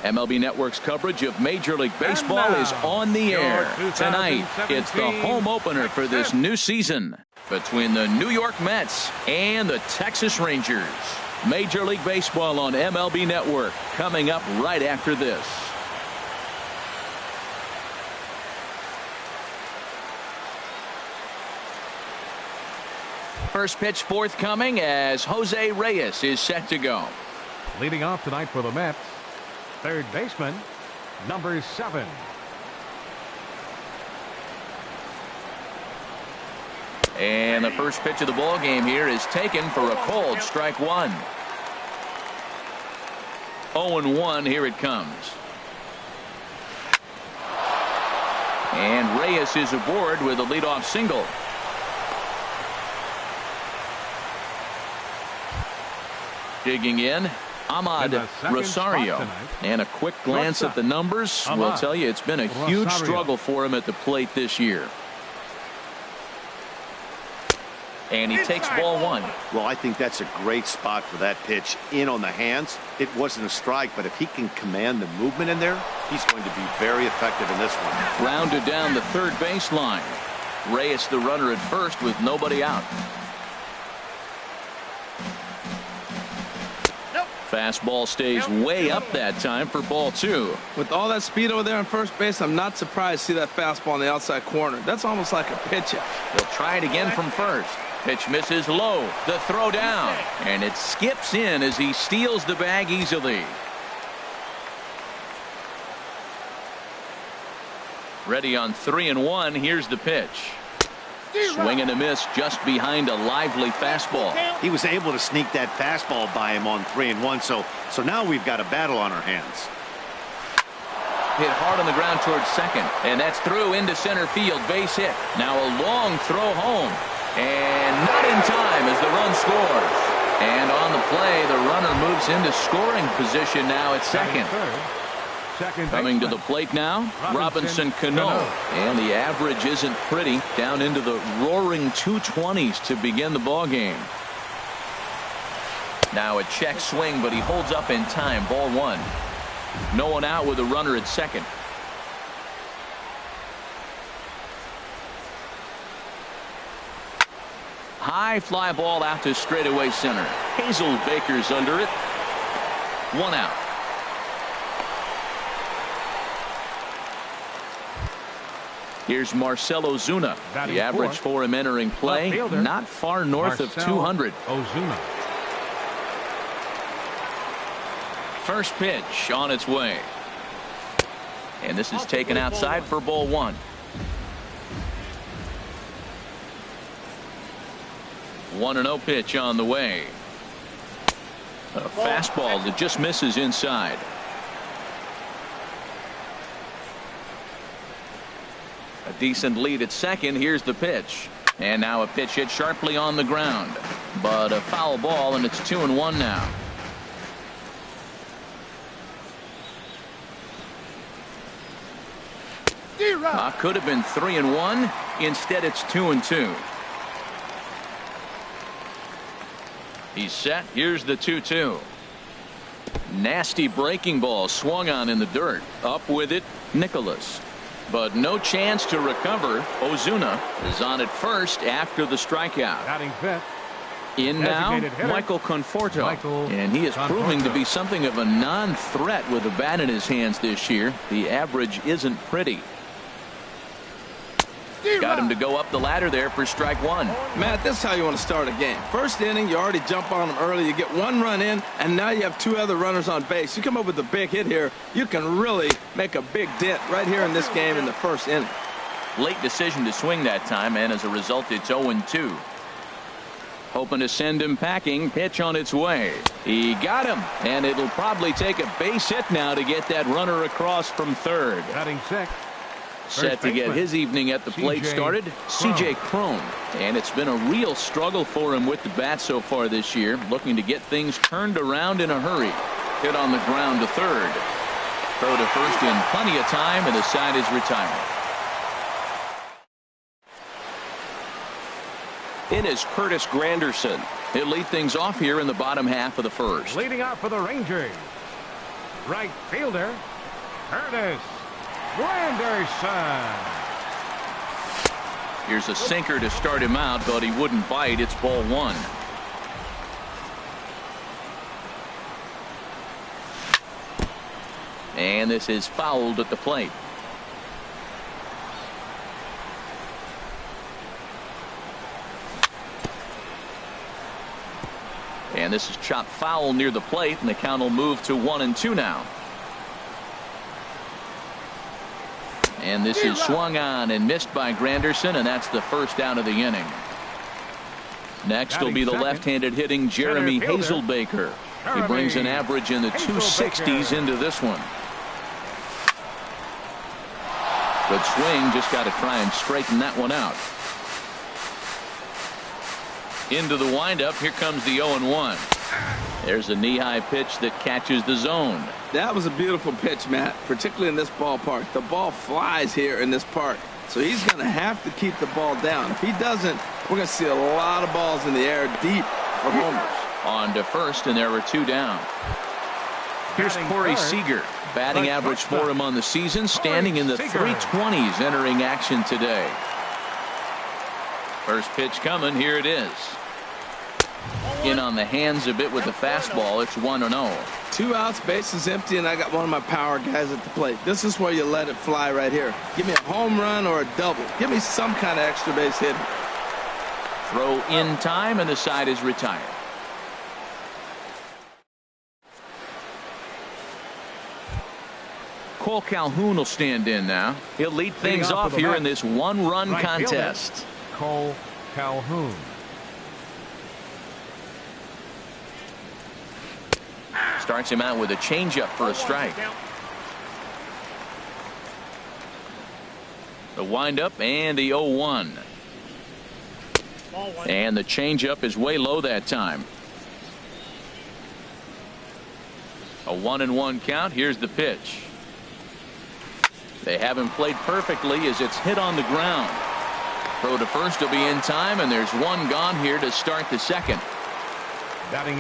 MLB Network's coverage of Major League Baseball is on the air. Tonight, it's the home opener for this new season between the New York Mets and the Texas Rangers. Major League Baseball on MLB Network coming up right after this. First pitch forthcoming as Jose Reyes is set to go. Leading off tonight for the Mets, third baseman, number 7. And the first pitch of the ball game here is taken for a cold strike one. 0-1, here it comes. And Reyes is aboard with a leadoff single. Digging in, Ahmad Rosario. And a quick glance at the numbers will tell you it's been a huge struggle for him at the plate this year. And he takes ball one. Well, I think that's a great spot for that pitch. In on the hands. It wasn't a strike, but if he can command the movement in there, he's going to be very effective in this one. Rounded down the third baseline. Reyes the runner at first with nobody out. Fastball stays way up that time for ball 2. With all that speed over there on first base, I'm not surprised to see that fastball in the outside corner. That's almost like a pitch out. He'll try it again from first. Pitch misses low. The throw down. And it skips in as he steals the bag easily. Ready on 3-1. Here's the pitch. Swing and a miss just behind a lively fastball. He was able to sneak that fastball by him on 3-1, so now we've got a battle on our hands. Hit hard on the ground towards second, and that's through into center field. Base hit. Now a long throw home, and not in time as the run scores. And on the play, the runner moves into scoring position now at second. Coming to the plate now, Robinson Cano. And the average isn't pretty, down into the roaring 220s to begin the ball game. Now a check swing, but he holds up in time. Ball 1. No one out with a runner at second. High fly ball out to straightaway center. Hazel Baker's under it. 1 out. Here's Marcell Ozuna. The average for him entering play, not far north of 200. Ozuna. First pitch on its way. And this is taken outside for ball 1. 1-0 pitch on the way. A fastball that just misses inside. A decent lead at second. Here's the pitch. And now a pitch hit sharply on the ground. But a foul ball, and it's 2-1 now. Could have been 3-1. Instead, it's 2-2. He's set. Here's the 2-2. Nasty breaking ball swung on in the dirt. Up with it, Nicholas. But no chance to recover. Ozuna is on at first after the strikeout. Batting fifth. In now, Michael Conforto. And he is proving to be something of a non-threat with a bat in his hands this year. The average isn't pretty. Got him to go up the ladder there for strike 1. Matt, this is how you want to start a game. First inning, you already jump on them early. You get 1 run in, and now you have 2 other runners on base. You come up with a big hit here, you can really make a big dent right here in this game in the first inning. Late decision to swing that time, and as a result, it's 0-2. Hoping to send him packing. Pitch on its way. He got him, and it'll probably take a base hit now to get that runner across from third. Batting sixth. Set to get his evening at the plate started, C.J. Cron. And it's been a real struggle for him with the bat so far this year, looking to get things turned around in a hurry. Hit on the ground to third. Throw to first in plenty of time, and the side is retired. In is Curtis Granderson. He'll lead things off here in the bottom half of the first. Leading off for the Rangers, Right fielder, Curtis Granderson. Here's a sinker to start him out, but he wouldn't bite. It's ball one. And this is fouled at the plate. And this is chopped foul near the plate, and the count will move to 1-2 now. And this is swung on and missed by Granderson, and that's the first out of the inning. Next will be the left-handed hitting Jeremy Hazelbaker. He brings an average in the 260s into this one. Good swing, just got to try and straighten that one out. Into the windup, here comes the 0-1. There's a knee-high pitch that catches the zone. That was a beautiful pitch, Matt, particularly in this ballpark. The ball flies here in this park, so he's going to have to keep the ball down. If he doesn't, we're going to see a lot of balls in the air deep for homers. On to first, and there are two down. Here's Corey Seager. Batting average for him on the season, standing in the 320s entering action today. First pitch coming. Here it is. In on the hands a bit with the fastball. It's 1-0. 2 outs, bases empty, and I got one of my power guys at the plate. This is where you let it fly right here. Give me a home run or a double. Give me some kind of extra base hit. Throw in time, and the side is retired. Cole Calhoun will stand in now. He'll lead things off here in this one-run contest. Cole Calhoun. Starts him out with a changeup for a strike. The windup and the 0-1. And the changeup is way low that time. A 1-1 count. Here's the pitch. They haven't played perfectly as it's hit on the ground. Throw to first will be in time, and there's one gone here to start the second.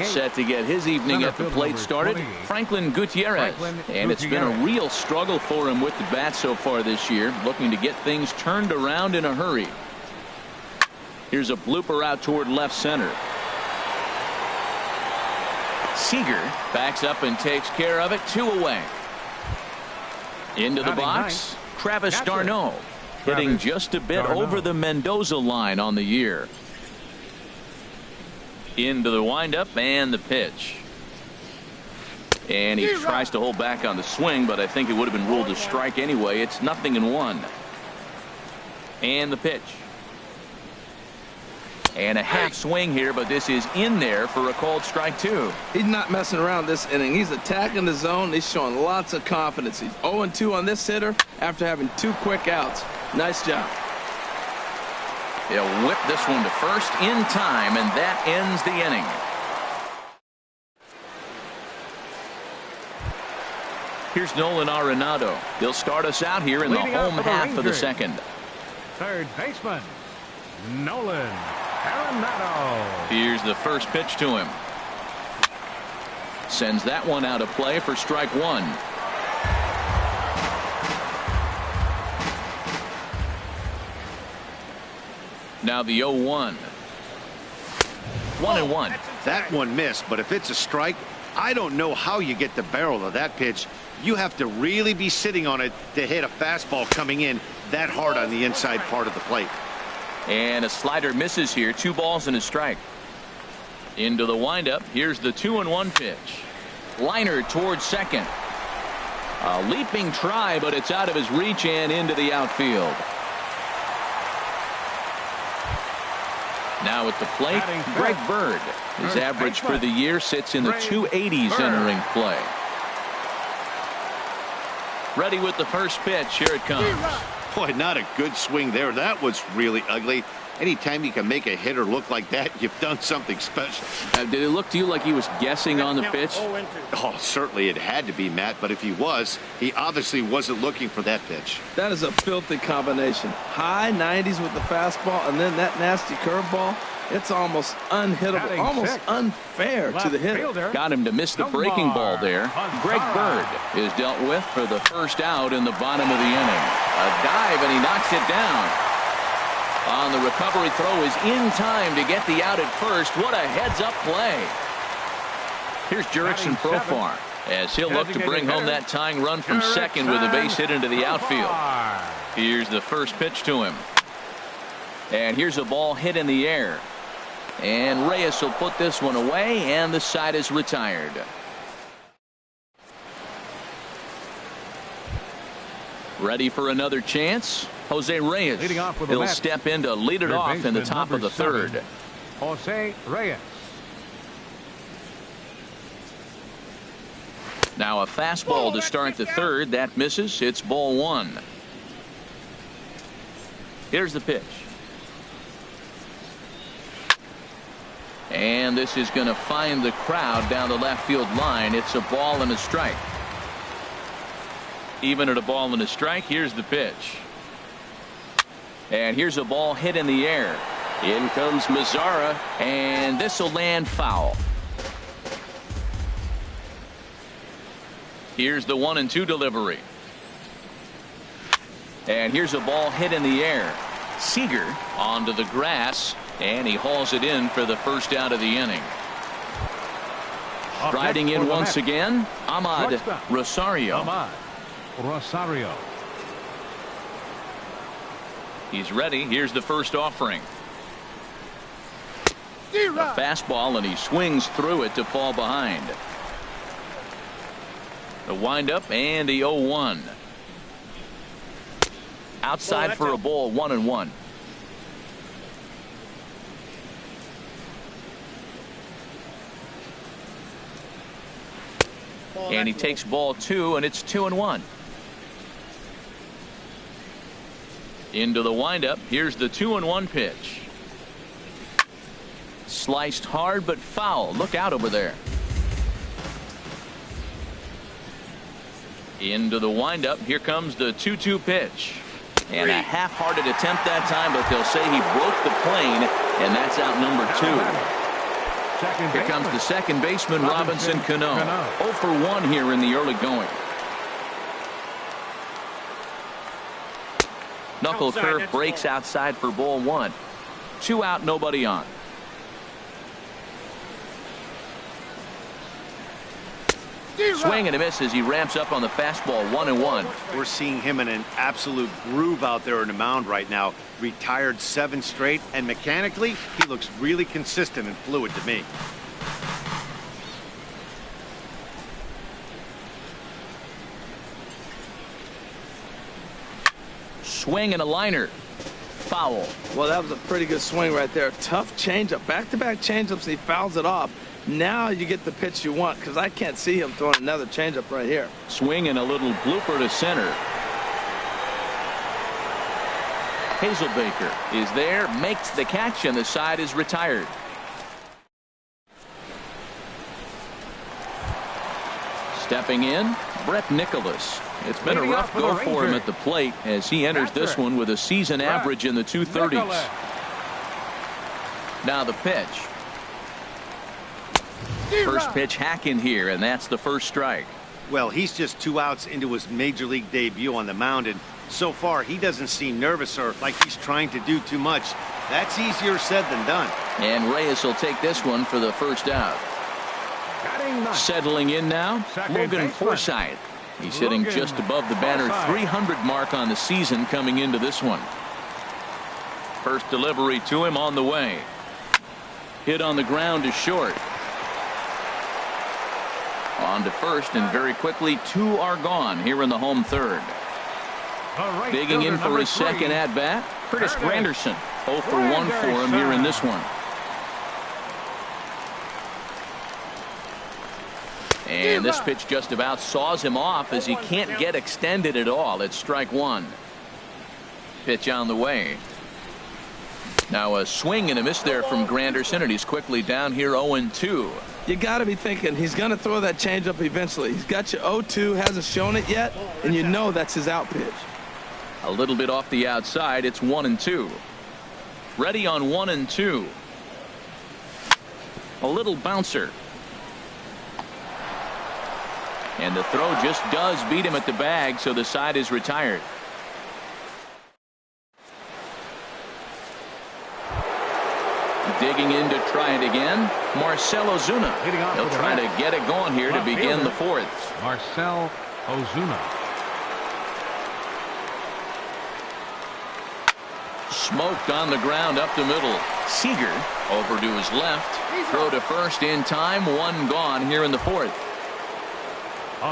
Set to get his evening at the plate started, Franklin Gutierrez. And it's been a real struggle for him with the bat so far this year, looking to get things turned around in a hurry. Here's a blooper out toward left center. Seager backs up and takes care of it. 2 away. Into the box, Travis d'Arnaud, hitting just a bit over the Mendoza line on the year. Into the windup and the pitch. And he tries to hold back on the swing, but I think it would have been ruled a strike anyway. It's 0-1. And the pitch. And a half swing here, but this is in there for a called strike 2. He's not messing around this inning. He's attacking the zone. He's showing lots of confidence. He's 0-2 on this hitter after having 2 quick outs. Nice job. They'll whip this one to first in time, and that ends the inning. Here's Nolan Arenado. He'll start us out here in the home half of the second. Third baseman, Nolan Arenado. Here's the first pitch to him. Sends that one out of play for strike 1. Now the 0-1. 1-1. That one missed, but if it's a strike, I don't know how you get the barrel of that pitch. You have to really be sitting on it to hit a fastball coming in that hard on the inside part of the plate. And a slider misses here. 2 balls and a strike. Into the windup. Here's the 2-1 pitch. Liner towards second. A leaping try, but it's out of his reach and into the outfield. Now at the plate, Greg Bird. His average for the year sits in the 280s entering play. Ready with the first pitch. Here it comes. Boy, not a good swing there. That was really ugly. Anytime you can make a hitter look like that, you've done something special. Did it look to you like he was guessing on the pitch? Oh, certainly it had to be, Matt, but if he was, he obviously wasn't looking for that pitch. That is a filthy combination. High 90s with the fastball, and then that nasty curveball. It's almost unhittable, almost unfair to the hitter. Got him to miss the breaking ball there. Greg Bird is dealt with for the first out in the bottom of the inning. A dive, and he knocks it down. On the recovery throw is in time to get the out at first. What a heads-up play. Here's Jurickson Profar as he'll look to bring home that tying run from second with a base hit into the outfield. Here's the first pitch to him. And here's a ball hit in the air. And Reyes will put this one away, and the side is retired. Ready for another chance? Jose Reyes. He'll step in to lead it off in the top of the third. Jose Reyes. Now a fastball to start the third. That misses. It's ball one. Here's the pitch. And this is going to find the crowd down the left field line. It's a ball and a strike. Even at a ball and a strike, here's the pitch. And here's a ball hit in the air. In comes Mazzara, and this will land foul. Here's the 1-2 delivery. And here's a ball hit in the air. Seager onto the grass, and he hauls it in for the first out of the inning. Riding in once again, Ahmad Rosario. He's ready. Here's the first offering. A fastball, and he swings through it to fall behind. The windup and the 0-1. Outside for a ball, 1-1. And he takes ball 2, and it's 2-1. Into the windup. Here's the 2-1 pitch. Sliced hard but foul. Look out over there. Into the windup. Here comes the 2-2 pitch. And a half-hearted attempt that time, but they'll say he broke the plane, and that's out number 2. Here comes the second baseman, Robinson Cano. 0 for 1 here in the early going. Knuckle curve breaks outside for ball 1. 2 out, nobody on. Swing and a miss as he ramps up on the fastball. 1-1. We're seeing him in an absolute groove out there on the mound right now. Retired 7 straight, and mechanically he looks really consistent and fluid to me. Swing and a liner. Foul. Well, that was a pretty good swing right there. Tough changeup. Back-to-back changeups. He fouls it off. Now you get the pitch you want, because I can't see him throwing another changeup right here. Swing and a little blooper to center. Hazelbaker is there, makes the catch, and the side is retired. Stepping in, Brett Nicholas. It's been a rough go for him at the plate as he enters this one with a season average in the 230s. Now the pitch. First pitch hack in here, and that's the first strike. Well, he's just 2 outs into his major league debut on the mound, and so far he doesn't seem nervous or like he's trying to do too much. That's easier said than done. And Reyes will take this one for the first out. Settling in now, Logan Forsythe. He's hitting just above the banner 300 mark on the season coming into this one. First delivery to him on the way. Hit on the ground to short. On to first, and very quickly 2 are gone here in the home third. Digging in for his second at bat, Curtis Granderson. 0 for 1 for him here in this one. And this pitch just about saws him off as he can't get extended at all. It's strike 1. Pitch on the way. Now a swing and a miss there from Granderson, and he's quickly down here 0-2. You got to be thinking he's going to throw that changeup eventually. He's got you 0-2, hasn't shown it yet, and you know that's his out pitch. A little bit off the outside. It's 1-2. Ready on 1-2. A little bouncer. And the throw just does beat him at the bag, so the side is retired. Digging in to try it again, Marcell Ozuna. He'll try to get it going here to begin the fourth. Marcell Ozuna. Smoked on the ground up the middle. Seager over to his left. Throw to first in time. One gone here in the fourth.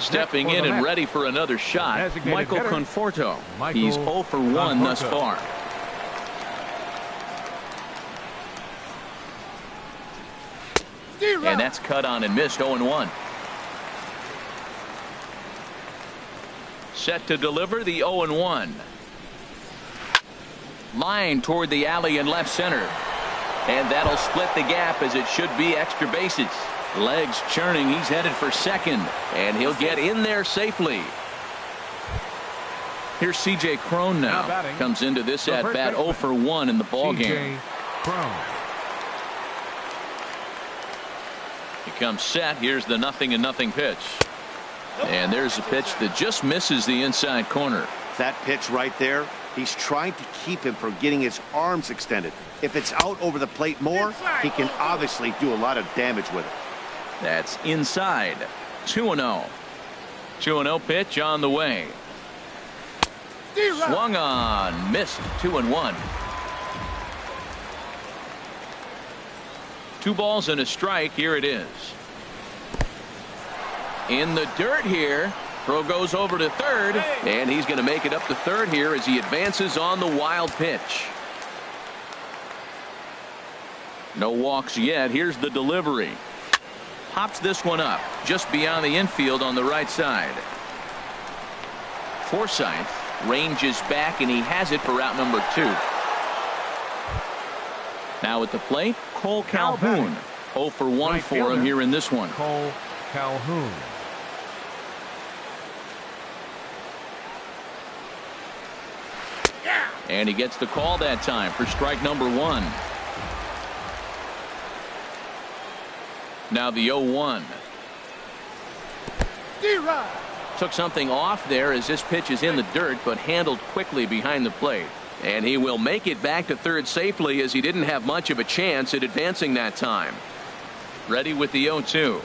Stepping in and ready for another shot, Michael Conforto. He's 0 for 1 thus far. And that's cut on and missed. 0-1. Set to deliver the 0-1. Line toward the alley in left center. And that'll split the gap, as it should be extra bases. Legs churning. He's headed for second. And he'll get in there safely. Here's C.J. Cron now. Comes into this at bat 0 for 1 in the ball game. He comes set. Here's the 0-0 pitch. And there's a pitch that just misses the inside corner. That pitch right there, he's trying to keep him from getting his arms extended. If it's out over the plate more, he can obviously do a lot of damage with it. That's inside. 2-0. 2-0 pitch on the way. Swung on, missed. 2-1. 2 balls and a strike. Here it is. In the dirt here. Throw goes over to third, and he's going to make it up to third here as he advances on the wild pitch. No walks yet. Here's the delivery. Pops this one up just beyond the infield on the right side. Forsythe ranges back, and he has it for route number 2. Now at the plate, Cole Calhoun. 0 for 1 for him here in this one. Cole Calhoun. And he gets the call that time for strike number 1. Now the 0-1. Took something off there as this pitch is in the dirt, but handled quickly behind the plate. And he will make it back to third safely, as he didn't have much of a chance at advancing that time. Ready with the 0-2.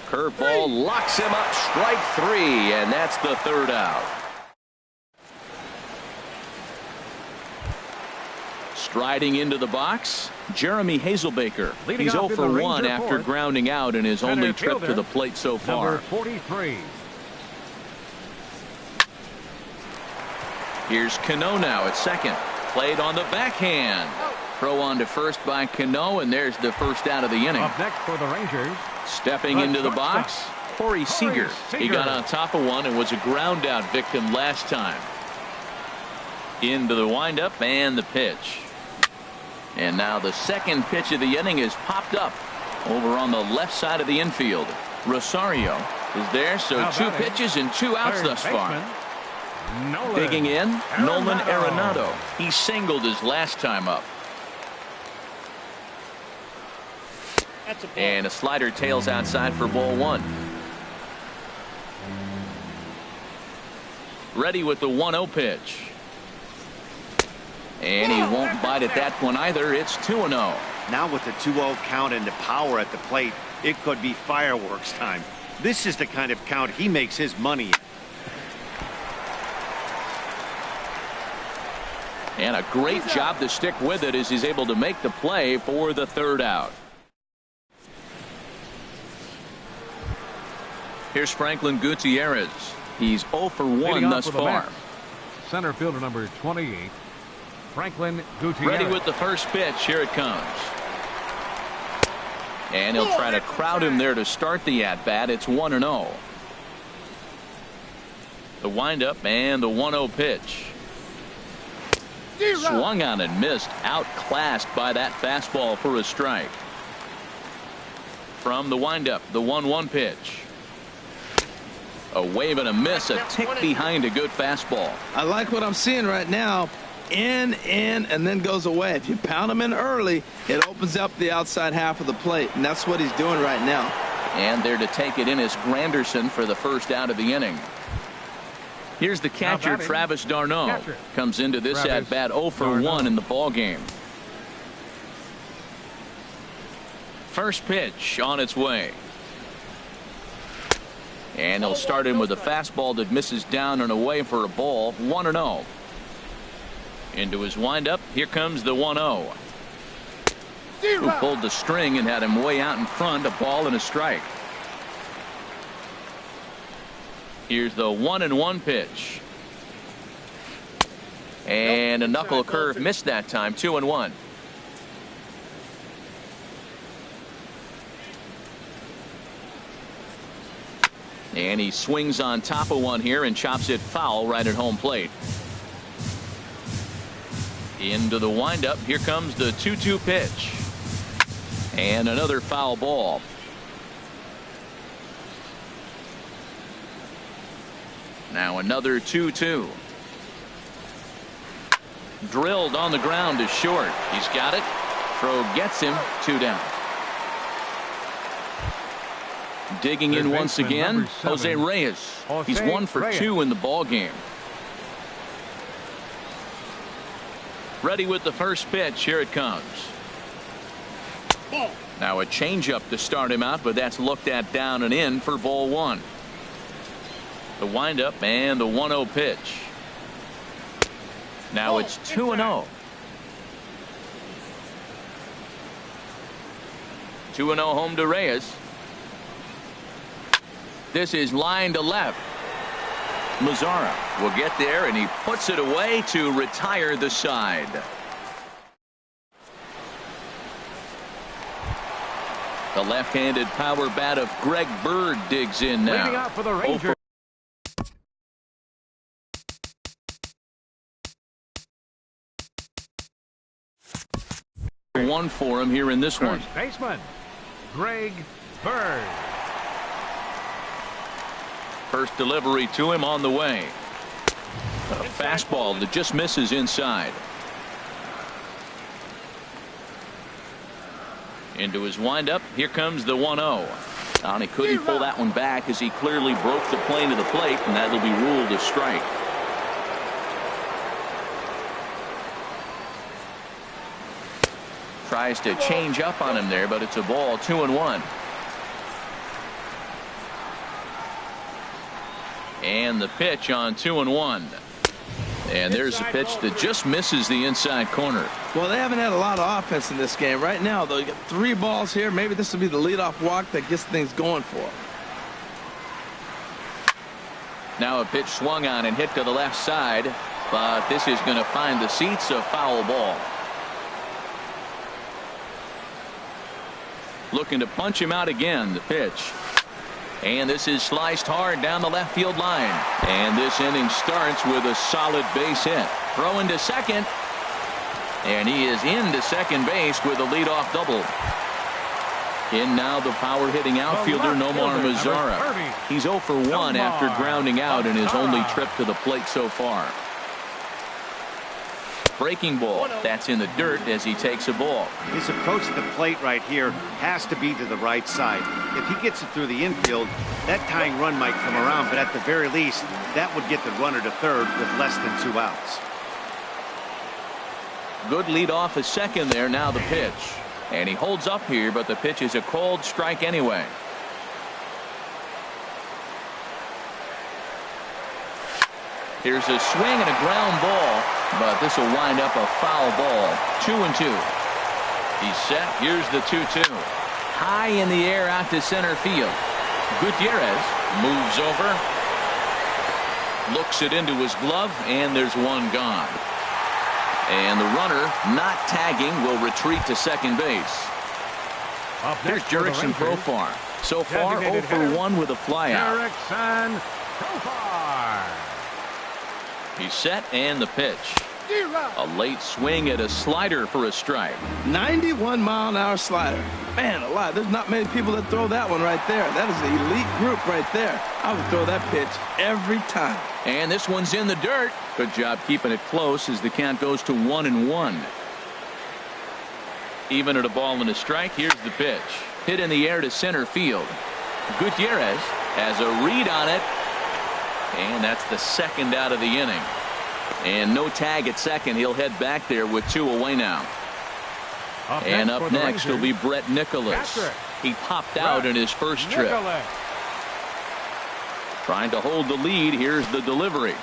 Curveball locks him up. Strike 3, and that's the third out. Striding into the box, Jeremy Hazelbaker. He's 0 for 1 after grounding out in his only trip to the plate so far. Number 43. Here's Cano now at second. Played on the backhand. Throw on to first by Cano, and there's the first out of the inning. Up next for the Rangers. Stepping into the box, Corey Seager. He got on top of one and was a ground out victim last time. Into the windup and the pitch. And now the second pitch of the inning is popped up over on the left side of the infield. Rosario is there, so 2 pitches and 2 outs thus far. Digging in, Nolan Arenado. He singled his last time up. And a slider tails outside for ball 1. Ready with the 1-0 pitch. And he won't bite at that one either. It's 2-0. Now with the 2-0 count and the power at the plate, it could be fireworks time. This is the kind of count he makes his money. And a great job to stick with it as he's able to make the play for the third out. Here's Franklin Gutierrez. He's 0 for 1 thus far. Center fielder number 28, Franklin Gutierrez. Ready with the first pitch. Here it comes. And he'll try to crowd him there to start the at-bat. It's 1-0. The windup and the 1-0 pitch. Swung on and missed. Outclassed by that fastball for a strike. From the windup, the 1-1 pitch. A wave and a miss, a tick behind a good fastball. I like what I'm seeing right now. In, and then goes away. If you pound him in early, it opens up the outside half of the plate, and that's what he's doing right now. And there to take it in is Granderson for the first out of the inning. Here's the catcher, Travis d'Arnaud. Comes into this at-bat 0 for 1 in the ball game. First pitch on its way. And he'll start in with a fastball that misses down and away for a ball. 1-0. Into his windup. Here comes the 1-0. Who pulled the string and had him way out in front. A ball and a strike. Here's the 1-1 pitch. And a knuckle curve missed that time. 2-1. And he swings on top of one here and chops it foul right at home plate. Into the windup. Here comes the 2-2 pitch. And another foul ball. Now another 2-2. Drilled on the ground to short. He's got it. Throw gets him. 2 down. Digging in once again, Jose Reyes. He's 1 for 2 in the ball game. Ready with the first pitch. Here it comes. Now a changeup to start him out, but that's looked at down and in for ball 1. The windup and the 1-0 pitch. Now it's 2-0. 2-0 home to Reyes. This is line to left. Mazzara will get there, and he puts it away to retire the side. The left-handed power bat of Greg Bird digs in now. Leading out for the Rangers. 1 for him here in this one. First baseman, Greg Bird. First delivery to him on the way. A fastball that just misses inside. Into his windup. Here comes the 1-0. And he couldn't pull that one back as he clearly broke the plane of the plate, and that'll be ruled a strike. Tries to change up on him there, but it's a ball. 2-1. And the pitch on 2-1. And there's a pitch that just misses the inside corner. Well, they haven't had a lot of offense in this game. Right now, though, you got 3 balls here. Maybe this will be the leadoff walk that gets things going for them. Now a pitch swung on and hit to the left side, but this is going to find the seats. A foul ball. Looking to punch him out again. The pitch. And this is sliced hard down the left field line. And this inning starts with a solid base hit. Throw into second. And he is into second base with a leadoff double. In now the power hitting outfielder Nomar Mazzara. He's 0 for 1 after grounding out in his only trip to the plate so far. Breaking ball. That's in the dirt as he takes a ball. His approach to the plate right here has to be to the right side. If he gets it through the infield, that tying run might come around, but at the very least, that would get the runner to third with less than 2 outs. Good lead off at second there. Now the pitch. And he holds up here, but the pitch is a called strike anyway. Here's a swing and a ground ball, but this will wind up a foul ball. 2-2. He's set. Here's the 2-2. High in the air out to center field. Gutierrez moves over, looks it into his glove, and there's one gone. And the runner, not tagging, will retreat to second base. Here's Jurickson Profar. So far, 0 for 1 with a flyout. Jurickson Profar. He's set, and the pitch. A late swing at a slider for a strike. 91-mile-an-hour slider. Man alive, there's not many people that throw that one right there. That is an elite group right there. I would throw that pitch every time. And this one's in the dirt. Good job keeping it close as the count goes to 1-1. Even at a ball and a strike, here's the pitch. Hit in the air to center field. Gutierrez has a read on it. And that's the second out of the inning. And no tag at second. He'll head back there with 2 away now. And up next will be Brett Nicholas. He popped out in his first trip. Trying to hold the lead. Here's the delivery.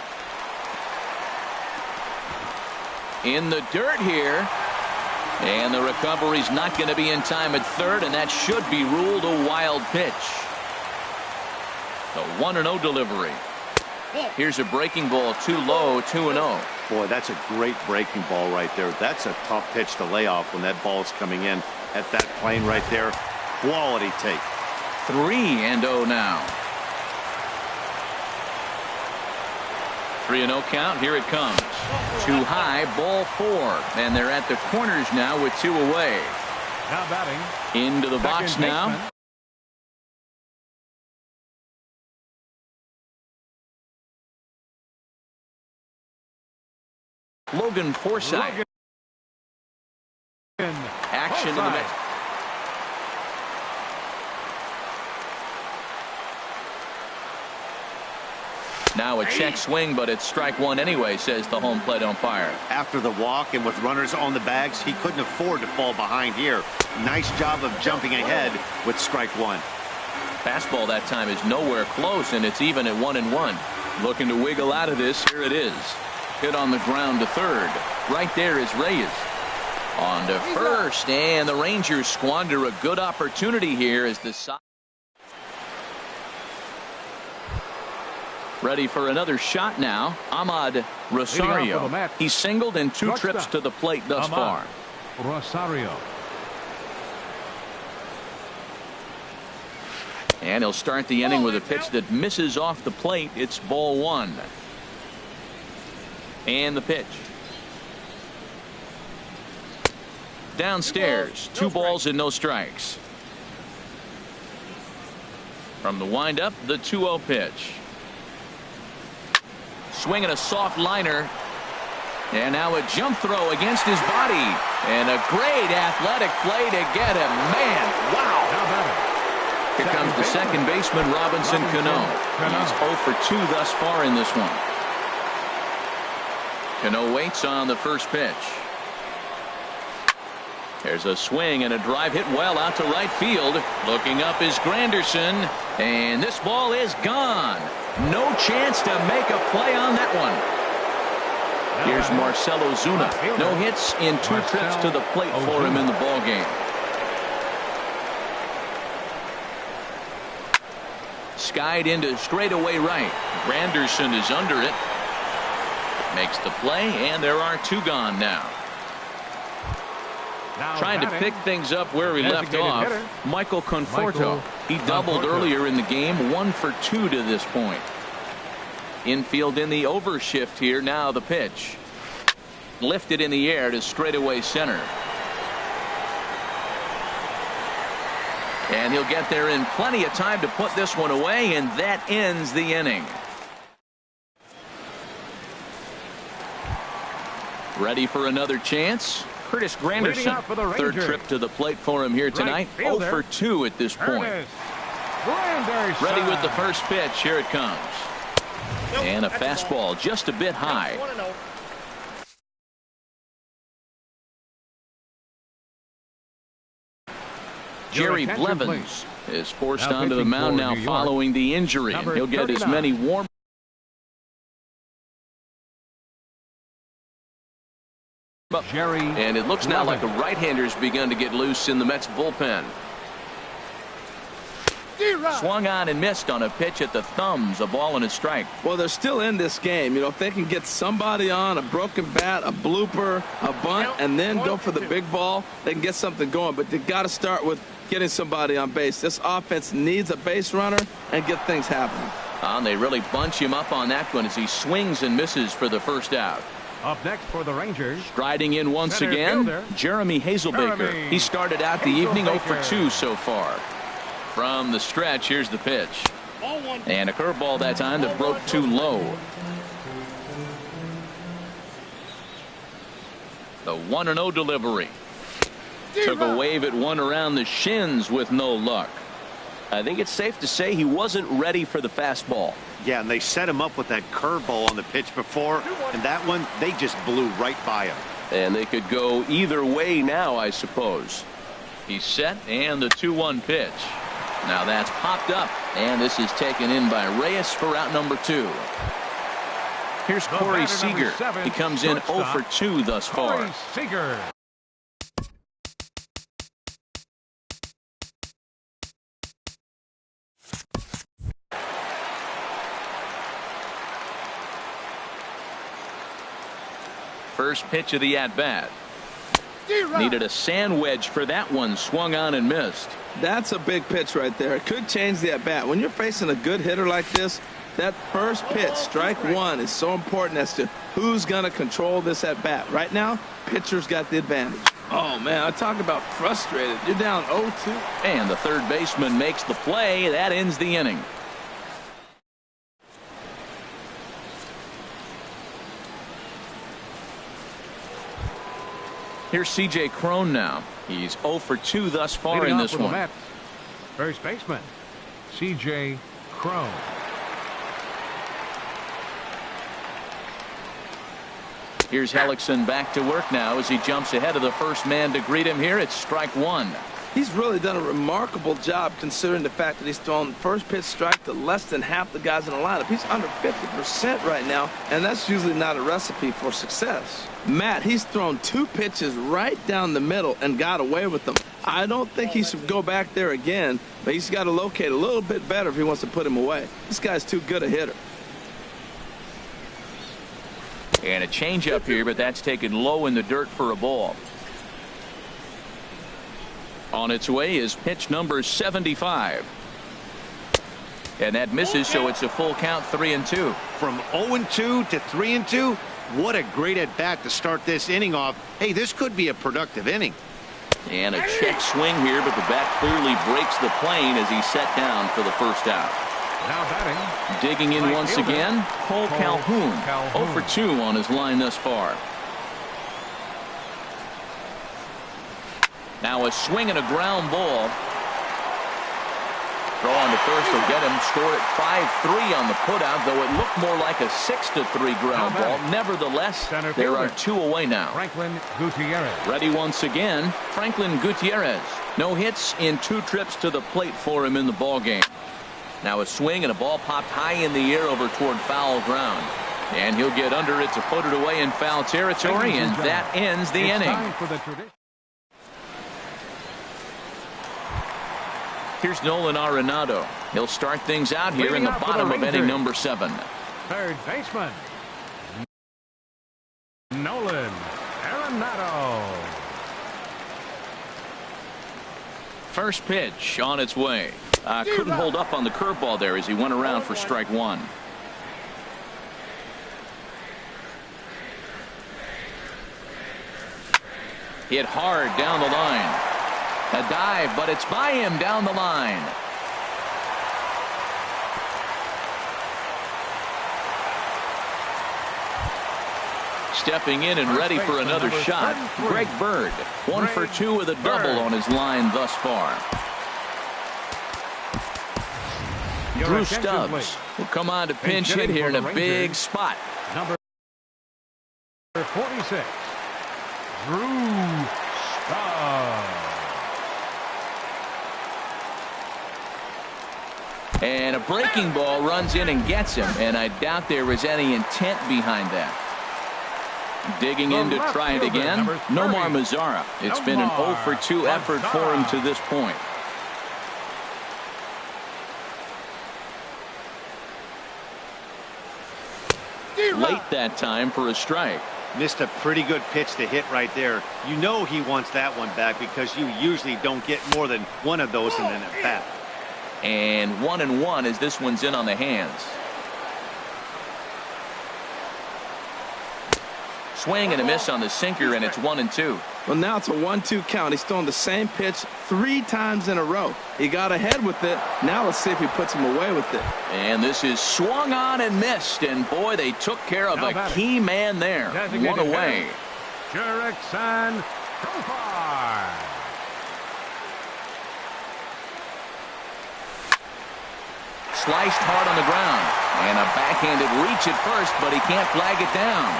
In the dirt here. And the recovery's not going to be in time at third, and that should be ruled a wild pitch. The 1-0 delivery. Here's a breaking ball, too low, 2-0. Boy, that's a great breaking ball right there. That's a tough pitch to lay off when that ball's coming in at that plane right there. Quality take. 3-0 now. 3-0 count. Here it comes. Too high, ball 4. And they're at the corners now with 2 away. Now batting. Into the box now. Logan Forsythe. Action in the Mets. Now a check swing, but it's strike 1 anyway, says the home plate umpire. After the walk and with runners on the bags, he couldn't afford to fall behind here. Nice job of jumping ahead with strike 1. Fastball that time is nowhere close, and it's even at 1-1. Looking to wiggle out of this. Here it is. Hit on the ground to third. Right there is Reyes. On to first, and the Rangers squander a good opportunity here as the side. Ready for another shot now. Ahmad Rosario. He's singled in 2 trips to the plate thus far. Rosario. And he'll start the inning with a pitch that misses off the plate. It's ball 1. And the pitch. Downstairs. 2 balls and no strikes. From the windup, the 2-0 pitch. Swinging a soft liner. And now a jump throw against his body. And a great athletic play to get him. Man, wow. Here comes the second baseman, Robinson Cano. He's 0 for 2 thus far in this one. Cano waits on the first pitch. There's a swing and a drive hit well out to right field. Looking up is Granderson. And this ball is gone. No chance to make a play on that one. Here's Marcell Ozuna. No hits in 2 trips to the plate for him in the ball game. Skied into straightaway right. Granderson is under it. Makes the play, and there are 2 gone now. Trying to pick things up where he left off. Michael Conforto. He doubled earlier in the game. 1 for 2 to this point. Infield in the overshift here. Now the pitch. Lifted in the air to straightaway center. And he'll get there in plenty of time to put this one away, and that ends the inning. Ready for another chance? Curtis Granderson, 3rd trip to the plate for him here tonight. 0 for 2 at this point. Ready with the first pitch. Here it comes. And a fastball just a bit high. Jerry Blevins is forced onto the mound now following the injury, and he'll get as many warm. And it looks now like a right-hander's begun to get loose in the Mets bullpen. Swung on and missed on a pitch at the thumbs. A ball and a strike. Well, they're still in this game. You know, if they can get somebody on, a broken bat, a blooper, a bunt, and then go for the big ball, they can get something going. But they got to start with getting somebody on base. This offense needs a base runner and get things happening. And they really bunch him up on that one as he swings and misses for the first out. Up next for the Rangers. Striding in once Center again, fielder, Jeremy Hazelbaker. Jeremy He started out the evening 0 for Hazelbaker. 2 so far. From the stretch, here's the pitch. And a curveball that time that broke too low. The 1-0 delivery. Took a wave at one around the shins with no luck. I think it's safe to say he wasn't ready for the fastball. Yeah, and they set him up with that curveball on the pitch before, and that one, they just blew right by him. And they could go either way now, I suppose. He's set, and the 2-1 pitch. Now that's popped up, and this is taken in by Reyes for out number 2. Here's Corey Seager. He comes in 0 for 2 thus far. Corey Seager. First pitch of the at-bat. Needed a sand wedge for that one. Swung on and missed. That's a big pitch right there. It could change the at-bat. When you're facing a good hitter like this, that first pitch, strike one, is so important as to who's going to control this at-bat. Right now, pitcher's got the advantage. Oh, man, I talk about frustrated. You're down 0-2. And the third baseman makes the play. That ends the inning. Here's C.J. Cron now. He's 0 for 2 thus far Leading in off this for the one. Mets, first baseman, C.J. Cron. Here's Hellickson back to work now as he jumps ahead of the first man to greet him here. It's strike one. He's really done a remarkable job considering the fact that he's thrown first pitch strike to less than half the guys in the lineup. He's under 50% right now, and that's usually not a recipe for success. Matt, he's thrown 2 pitches right down the middle and got away with them. I don't think he should go back there again, but he's got to locate a little bit better if he wants to put him away. This guy's too good a hitter. And a changeup here, but that's taken low in the dirt for a ball. On its way is pitch number 75. And that misses, so it's a full count, 3-2. From 0-2 to 3-2, what a great at-bat to start this inning off. Hey, this could be a productive inning. And a check swing here, but the bat clearly breaks the plane as he's set down for the first out. Now batting. Digging in Right once fielder, again, Cole Calhoun. 0 for 2 on his line thus far. Now a swing and a ground ball. Throw on to first will get him. Score at 5-3 on the putout, though it looked more like a 6-3 ground ball. Nevertheless, there are 2 away now. Franklin Gutierrez. Ready once again, Franklin Gutierrez. No hits in 2 trips to the plate for him in the ballgame. Now a swing and a ball popped high in the air over toward foul ground. And he'll get under it to put it away in foul territory, and that ends the inning. Time for the tradition. Here's Nolan Arenado. He'll start things out here in the bottom of inning number 7. Third baseman, Nolan Arenado. First pitch on its way. Couldn't hold up on the curveball there as he went around for strike one. Hit hard down the line. A dive, but it's by him down the line. Stepping in and ready for another shot, Greg Bird. 1 for 2 with a double on his line thus far. Drew Stubbs will come on to pinch hit here in a big spot. Number 46, Drew Stubbs. And a breaking ball runs in and gets him, and I doubt there was any intent behind that. Digging in to try it again, Nomar Mazara. It's been an 0 for 2 effort for him to this point. Late that time for a strike. Missed a pretty good pitch to hit right there. You know he wants that one back because you usually don't get more than one of those in an at-bat. And 1-1 as this one's in on the hands. Swing and a miss on the sinker, and it's 1-2. Well, now it's a 1-2 count. He's throwing the same pitch 3 times in a row. He got ahead with it. Now let's see if he puts him away with it. And this is swung on and missed. And, boy, they took care of a key man there. One away. Jurickson Profar. Sliced hard on the ground. And a backhanded reach at first, but he can't flag it down.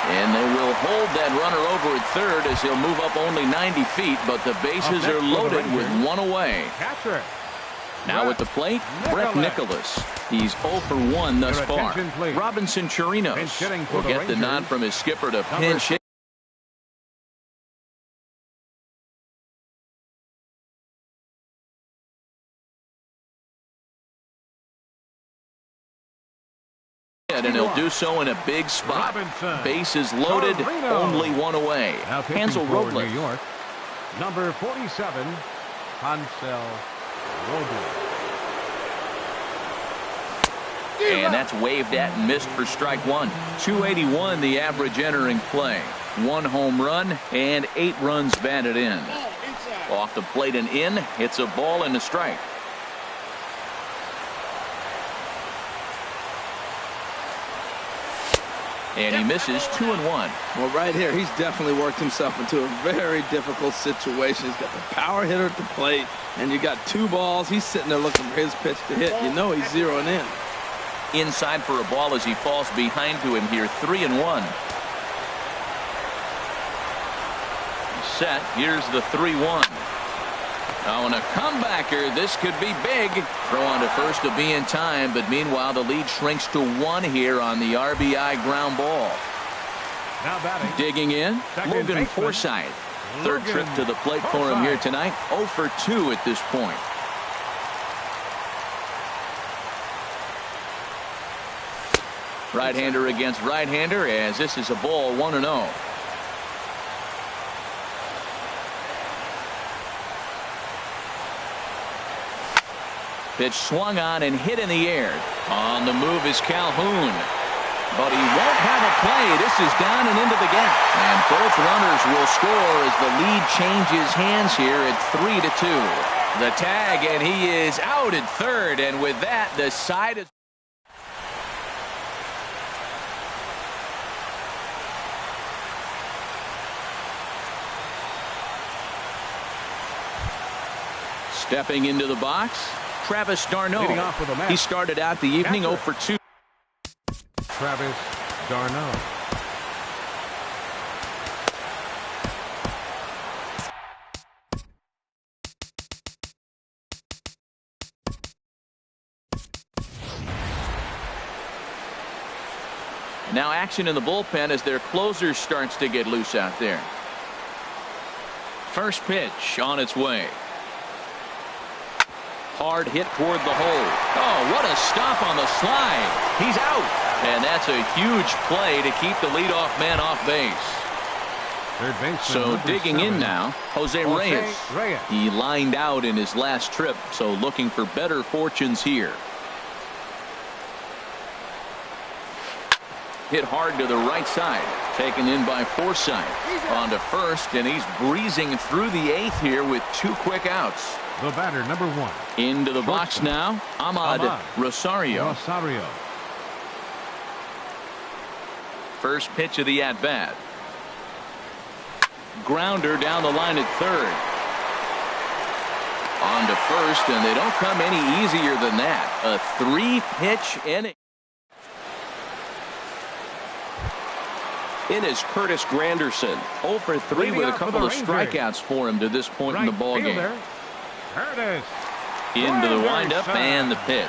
And they will hold that runner over at third as he'll move up only 90 feet, but the bases are loaded with one away. Catcher. Now at the plate, Brett Nicholas. He's 0 for 1 thus far. Robinson Chirinos will get the nod from his skipper to pinch hit. And he'll do so in a big spot. Bases loaded, only one away. Hansel Robles. New York, number 47, Hansel Robles. And that's waved at and missed for strike one. 281 the average entering play. 1 home run and 8 runs batted in. Off the plate and in, it's a ball and a strike. And he misses 2-1. Well, right here, he's definitely worked himself into a very difficult situation. He's got the power hitter at the plate, and you got 2 balls. He's sitting there looking for his pitch to hit. You know he's zeroing in. Inside for a ball as he falls behind to him here, 3-1. Set. Here's the 3-1. Oh, and a comebacker. This could be big. Throw on to first to be in time, but meanwhile the lead shrinks to 1 here on the RBI ground ball. Now batting. Digging in, Logan Forsythe. Third trip to the plate for him here tonight. 0 for 2 at this point. Right-hander against right-hander as this is a ball 1-0. Pitch swung on and hit in the air. On the move is Calhoun. But he won't have a play. This is down and into the gap. And both runners will score as the lead changes hands here at 3-2. The tag, and he is out at third. And with that, the side is... Stepping into the box, Travis d'Arnaud. He started out the evening 0 for 2. Travis d'Arnaud. Now action in the bullpen as their closer starts to get loose out there. First pitch on its way. Hard hit toward the hole. Oh, what a stop on the slide. He's out. And that's a huge play to keep the leadoff man off base. So digging in now, Jose Reyes. He lined out in his last trip, so looking for better fortunes here. Hit hard to the right side. Taken in by Forsythe. On to first, and he's breezing through the 8th here with 2 quick outs. The batter, number 1. Into the box now, Ahmad Rosario. First pitch of the at-bat. Grounder down the line at third. On to first, and they don't come any easier than that. A 3-pitch inning. In is Curtis Granderson. 0 for 3 with a couple of strikeouts for him to this point in the ballgame. Into the windup and the pitch.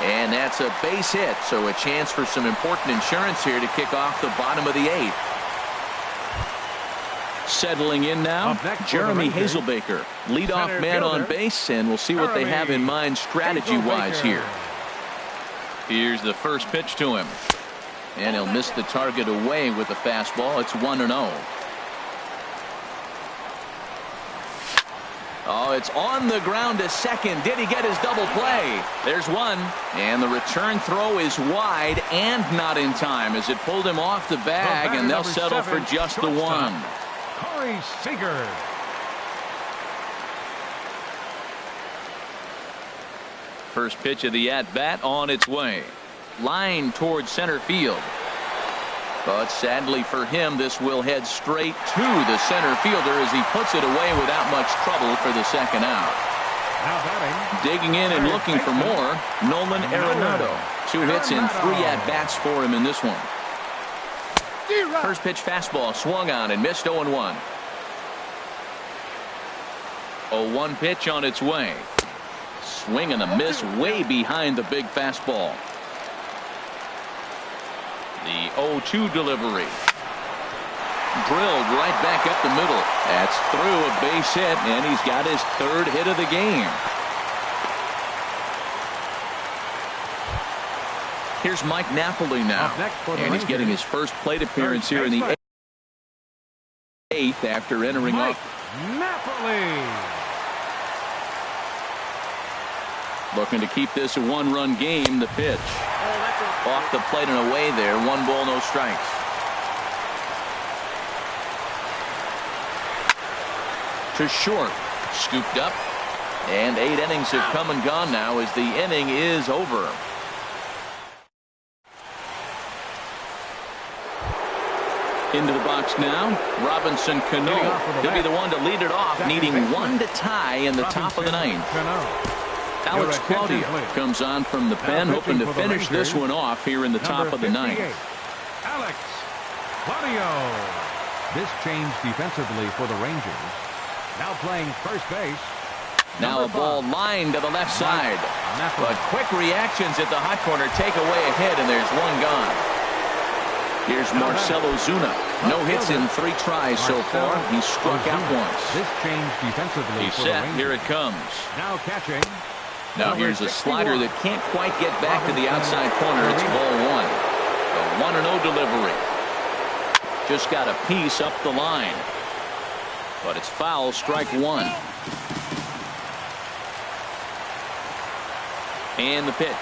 And that's a base hit, so a chance for some important insurance here to kick off the bottom of the 8th. Settling in now, Jeremy Hazelbaker, leadoff man on base, and we'll see what they have in mind strategy-wise here. Here's the first pitch to him. And he'll miss the target away with the fastball. It's 1-0. Oh, it's on the ground to second. Did he get his double play? There's one. And the return throw is wide and not in time as it pulled him off the bag, and they'll settle for just the one. Corey Seager. First pitch of the at-bat on its way. Line towards center field. But sadly for him, this will head straight to the center fielder as he puts it away without much trouble for the second out. Now batting. Digging in and looking for more, Nolan Arenado. 2 hits and 3 at-bats for him in this one. First pitch fastball swung on and missed 0-1. 0-1 pitch on its way. Swing and a miss way behind the big fastball. The 0-2 delivery. Drilled right back up the middle. That's through a base hit, and he's got his 3rd hit of the game. Here's Mike Napoli now. And he's getting his first plate appearance here in the 8th after entering Mike up. Napoli. Looking to keep this a 1-run game. The pitch. Off the plate and away there. 1 ball, no strikes. To short. Scooped up. And 8 innings have come and gone now as the inning is over. Into the box now. Robinson Cano. He'll be the one to lead it off, needing 1 to tie in the top of the 9th. Alex Claudio comes on from the pen, hoping to finish this one off here in the top of the 9th. Alex Claudio. This change defensively for the Rangers. Now playing first base. Now a ball lined to the left side. But quick reactions at the hot corner take away a hit, and there's 1 gone. Here's Marcelo Zuna. No hits in 3 tries so far. He struck out once. This change defensively He's for set. the Rangers. Here it comes. Now catching. Now here's a slider that can't quite get back to the outside corner. It's ball 1. A 1-0 delivery. Just got a piece up the line. But it's foul, strike 1. And the pitch.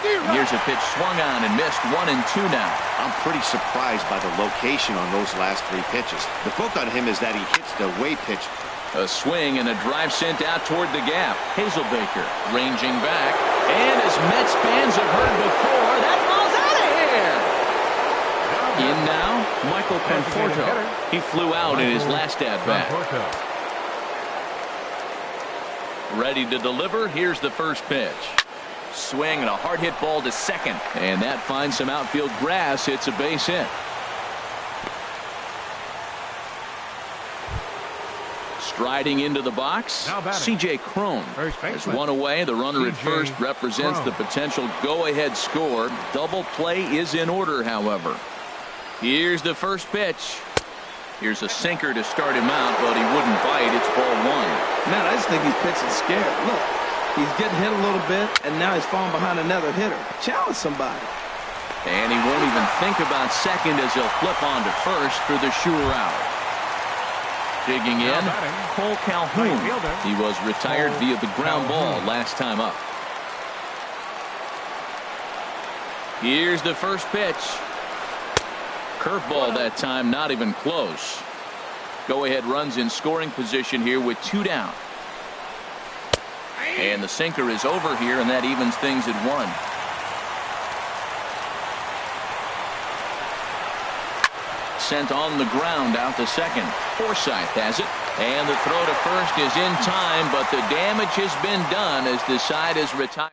Here's a pitch swung on and missed. 1-2 now. I'm pretty surprised by the location on those last 3 pitches. The book on him is that he hits the way pitch. A swing and a drive sent out toward the gap. Hazelbaker ranging back. And as Mets fans have heard before, that ball's out of here. In now, Michael Conforto. He flew out in his last at-bat. Ready to deliver. Here's the first pitch. Swing and a hard hit ball to second. And that finds some outfield grass. It's a base hit. Striding into the box, C.J. Cron has 1 away. The runner at first represents the potential go-ahead score. Double play is in order, however. Here's the first pitch. Here's a sinker to start him out, but he wouldn't bite. It's ball 1. Man, I just think he's pitching scared. Look, he's getting hit a little bit, and now he's falling behind another hitter. Challenge somebody. And he won't even think about second as he'll flip on to first for the sure out. Digging in, Cole Calhoun. He was retired via the ground ball last time up. Here's the first pitch. Curveball that time, not even close. Go-ahead runs in scoring position here with 2 down. And the sinker is over here, and that evens things at 1. Sent on the ground out to second. Forsythe has it, and the throw to first is in time, but the damage has been done as the side is retired.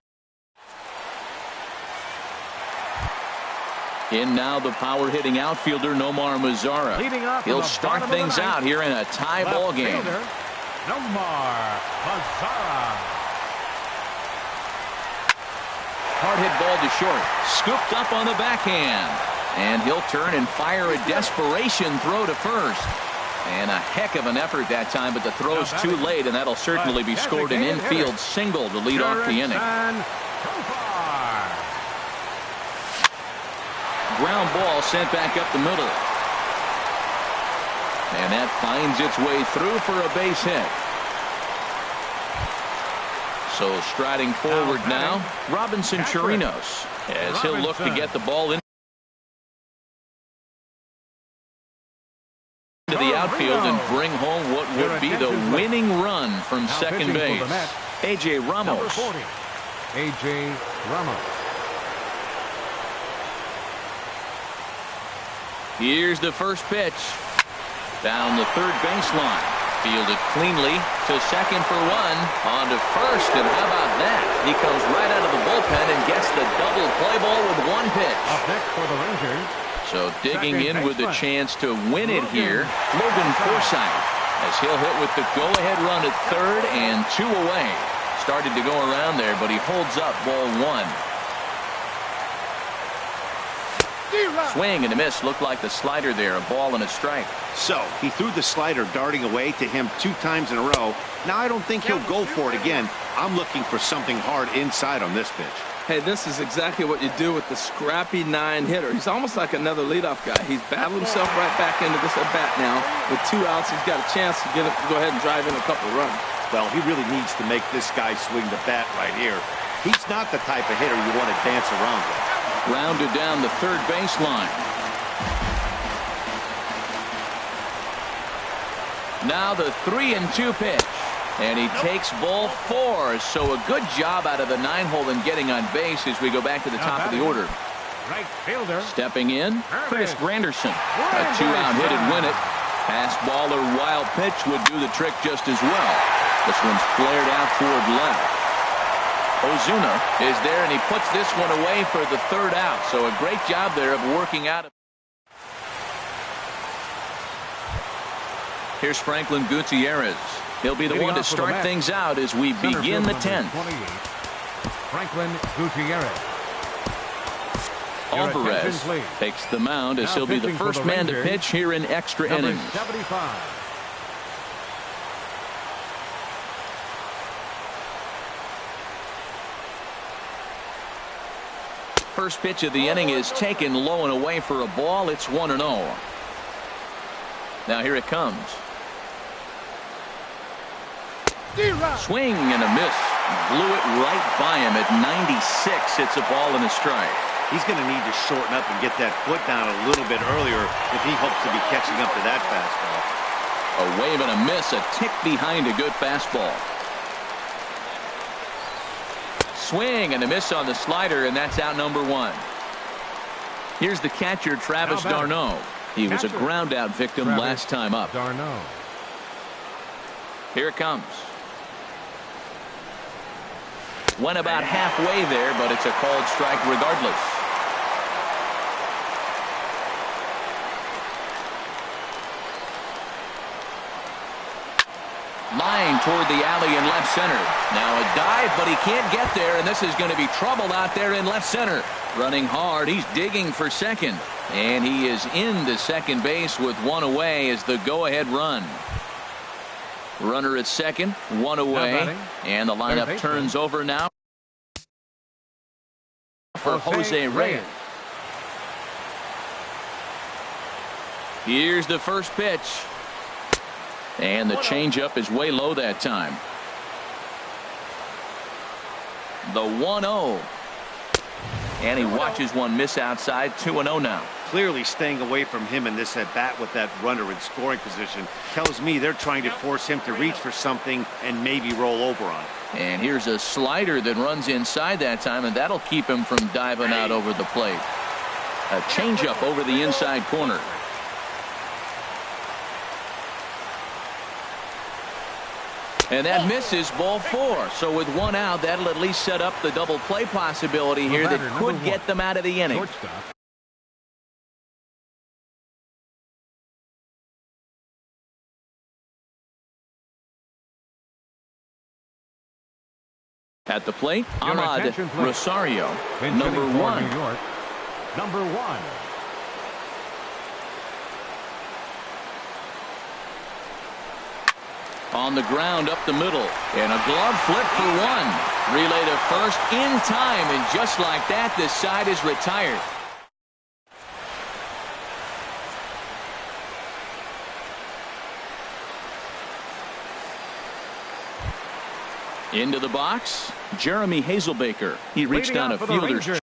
In now the power hitting outfielder Nomar Mazara. He'll start things out here in a tie ball game. Nomar Mazara. Hard hit ball to short. Scooped up on the backhand. And he'll turn and fire a desperation throw to first. And a heck of an effort that time, but the throw's too late, and that'll certainly be scored an infield single to lead off the inning. Ground ball sent back up the middle. And that finds its way through for a base hit. So striding forward now, Robinson Chirinos, as he'll look to get the ball into the outfield and bring home what would be the winning run from second base. A.J. Ramos. A.J. Ramos. Here's the first pitch. Down the third baseline. Fielded cleanly to second for one. On to first, and how about that? He comes right out of the bullpen and gets the double play ball with one pitch. Up next for the Rangers. So digging in with a chance to win it here, Logan Forsythe, as he'll hit with the go-ahead run at third and 2 away. Started to go around there, but he holds up ball 1. Swing and a miss. Looked like the slider there, a ball and a strike. So he threw the slider darting away to him 2 times in a row. Now I don't think he'll go for it again. I'm looking for something hard inside on this pitch. Hey, this is exactly what you do with the scrappy 9-hitter. He's almost like another leadoff guy. He's battled himself right back into this at-bat now. With 2 outs, he's got a chance to get it, go ahead and drive in a couple runs. Well, he really needs to make this guy swing the bat right here. He's not the type of hitter you want to dance around with. Rounded down the third baseline. Now the 3-2 pitch. And he takes ball 4. So a good job out of the 9-hole in getting on base as we go back to the top of the order. Right fielder. Stepping in, Chris Granderson. A 2-out hit and win it. Pass ball or wild pitch would do the trick just as well. This one's flared out toward left. Ozuna is there, and he puts this one away for the 3rd out. So a great job there of working out. Here's Franklin Gutierrez. He'll be the one to start things out as we begin the 10th. Franklin Gutierrez. Alvarez takes the mound as he'll be the first man to pitch here in extra innings. 75. First pitch of the inning is taken low and away for a ball. It's 1-0. Now here it comes. Swing and a miss. Blew it right by him at 96. It's a ball and a strike. He's going to need to shorten up and get that foot down a little bit earlier if he hopes to be catching up to that fastball. A wave and a miss, a tick behind a good fastball. Swing and a miss on the slider, and that's out number 1. Here's the catcher, Travis d'Arnaud. He was a ground out victim last time up. d'Arnaud. Here it comes. Went about halfway there, but it's a called strike regardless. Line toward the alley in left center. Now a dive, but he can't get there, and this is going to be trouble out there in left center. Running hard, he's digging for second. And he is into second base with 1 away as the go-ahead run. Runner at second, 1 away, and the lineup turns over now for Jose Reyes. Here's the first pitch. And the changeup is way low that time. The 1-0. And he watches one miss outside. 2-0 now. Clearly staying away from him in this at-bat with that runner in scoring position tells me they're trying to force him to reach for something and maybe roll over on it. And here's a slider that runs inside that time, and that'll keep him from diving out over the plate. A changeup over the inside corner. And that misses ball 4. So with 1 out, that'll at least set up the double play possibility here that could get them out of the inning. At the plate, Ahmad Rosario, number 1. New York, number 1. On the ground up the middle, and a glove flip for 1. Relay to first in time, and just like that, this side is retired. Into the box, Jeremy Hazelbaker. He reached Leading on a off for the fielder's Rangers.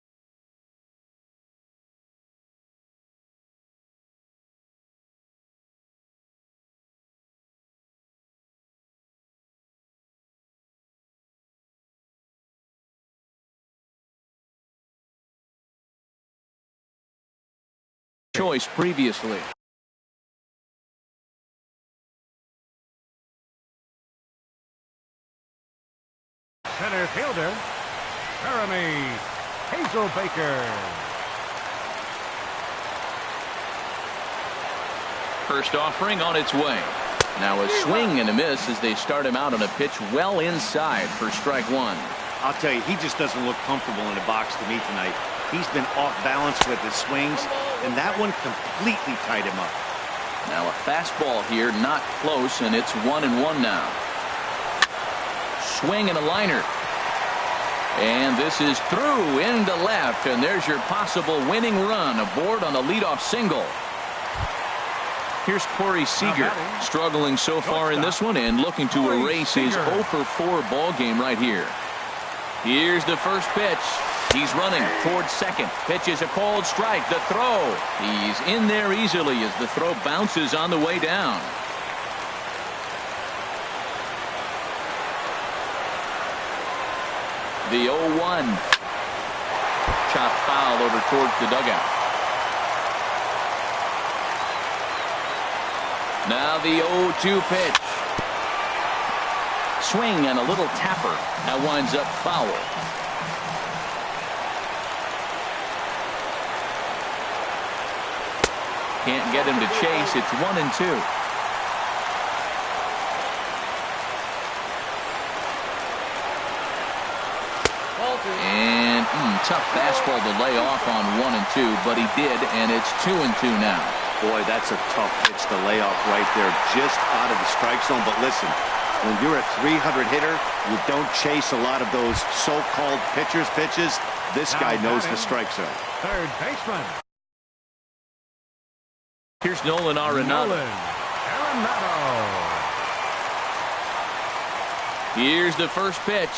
choice previously. Center fielder, Jeremy Hazelbaker. First offering on its way. Now a swing and a miss as they start him out on a pitch well inside for strike one. I'll tell you, he just doesn't look comfortable in the box to me tonight. He's been off balance with his swings, and that one completely tied him up. Now a fastball here, not close, and it's 1-1 now. Swing and a liner. And this is through into left, and there's your possible winning run aboard on a leadoff single. Here's Corey Seager, struggling so far in this one and looking to erase his 0 for 4 ball game right here. Here's the first pitch. He's running towards second. Pitch is a called strike. The throw. He's in there easily as the throw bounces on the way down. The 0-1. Chopped foul over towards the dugout. Now the 0-2 pitch. Swing and a little tapper. That winds up foul. Can't get him to chase. It's 1-2. And tough fastball to lay off on 1-2, but he did, and it's 2-2 now. Boy, that's a tough pitch to lay off right there, just out of the strike zone. But listen, when you're a 300 hitter, you don't chase a lot of those so-called pitcher's pitches. This guy knows the strike zone. Third baseman. Here's Nolan Arenado. Here's the first pitch.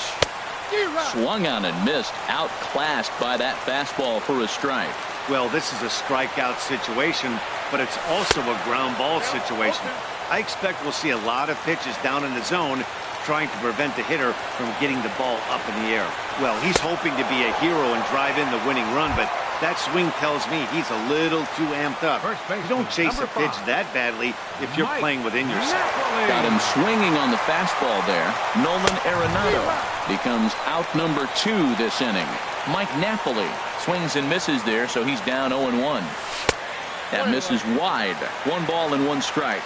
Swung on and missed. Outclassed by that fastball for a strike. Well, this is a strikeout situation, but it's also a ground ball situation. I expect we'll see a lot of pitches down in the zone trying to prevent the hitter from getting the ball up in the air. Well, he's hoping to be a hero and drive in the winning run, but that swing tells me he's a little too amped up. You don't chase a pitch that badly if you're playing within yourself. Got him swinging on the fastball there. Nolan Arenado becomes out number 2 this inning. Mike Napoli swings and misses there, so he's down 0-1. That misses wide. 1 ball and 1 strike.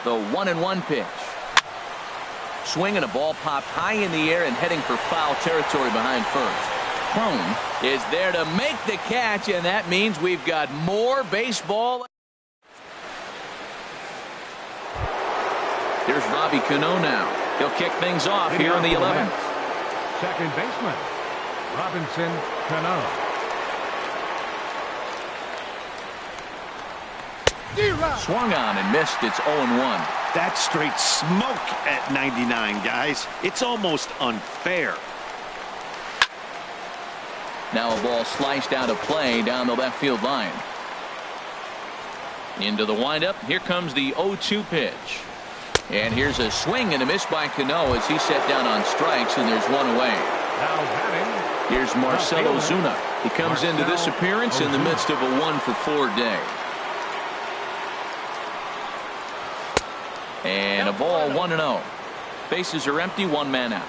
The 1-1 pitch. Swing and a ball popped high in the air and heading for foul territory behind first. Crone is there to make the catch, and that means we've got more baseball. Here's Robbie Cano now. He'll kick things off here in the 11th. Second baseman, Robinson Cano. Swung on and missed. It's 0-1. That's straight smoke at 99, guys. It's almost unfair. Now a ball sliced out of play down the left field line. Into the windup. Here comes the 0-2 pitch. And here's a swing and a miss by Cano as he set down on strikes, and there's 1 away. Now batting. Here's Marcelo Zuna. He comes into this appearance in the midst of a 1 for 4 day. And a ball 1-0. Bases are empty, 1 man out.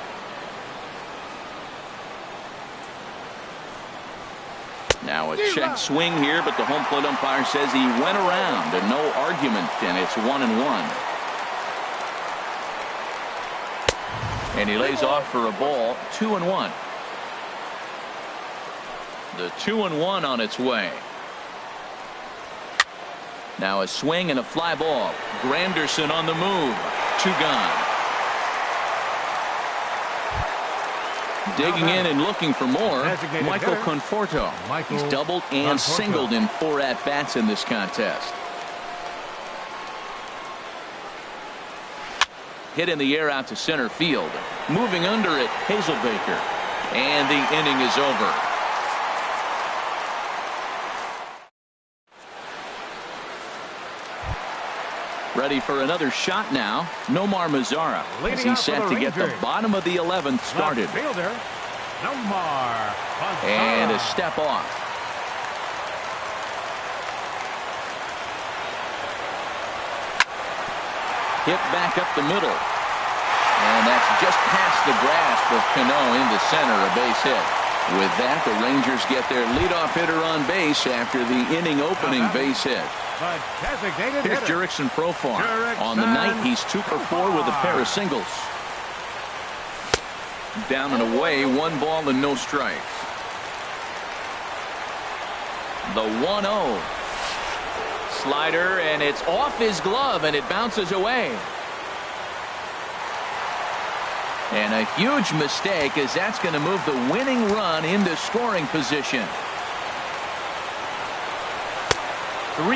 Now a check swing here, but the home plate umpire says he went around and no argument, and it's 1-1. And he lays off for a ball, 2-1. The 2-1 on its way. Now a swing and a fly ball. Granderson on the move. 2 gone. Digging in and looking for more, Michael Conforto. He's doubled and singled in 4 at-bats in this contest. hit in the air out to center field. Moving under it, Hazelbaker. And the inning is over. Ready for another shot now, Nomar Mazara, as he's set to get the bottom of the 11th started. Fielder, Nomar Mazara. And a step off. Hit back up the middle. And that's just past the grasp of Cano into center, a base hit. With that, the Rangers get their leadoff hitter on base after the inning-opening base hit. Here's Jurickson Profar. On the night, he's 2 for 4 with a pair of singles. Down and away, 1 ball and no strikes. The 1-0. Slider, and it's off his glove, and it bounces away. And a huge mistake, as that's going to move the winning run into scoring position. 3-0.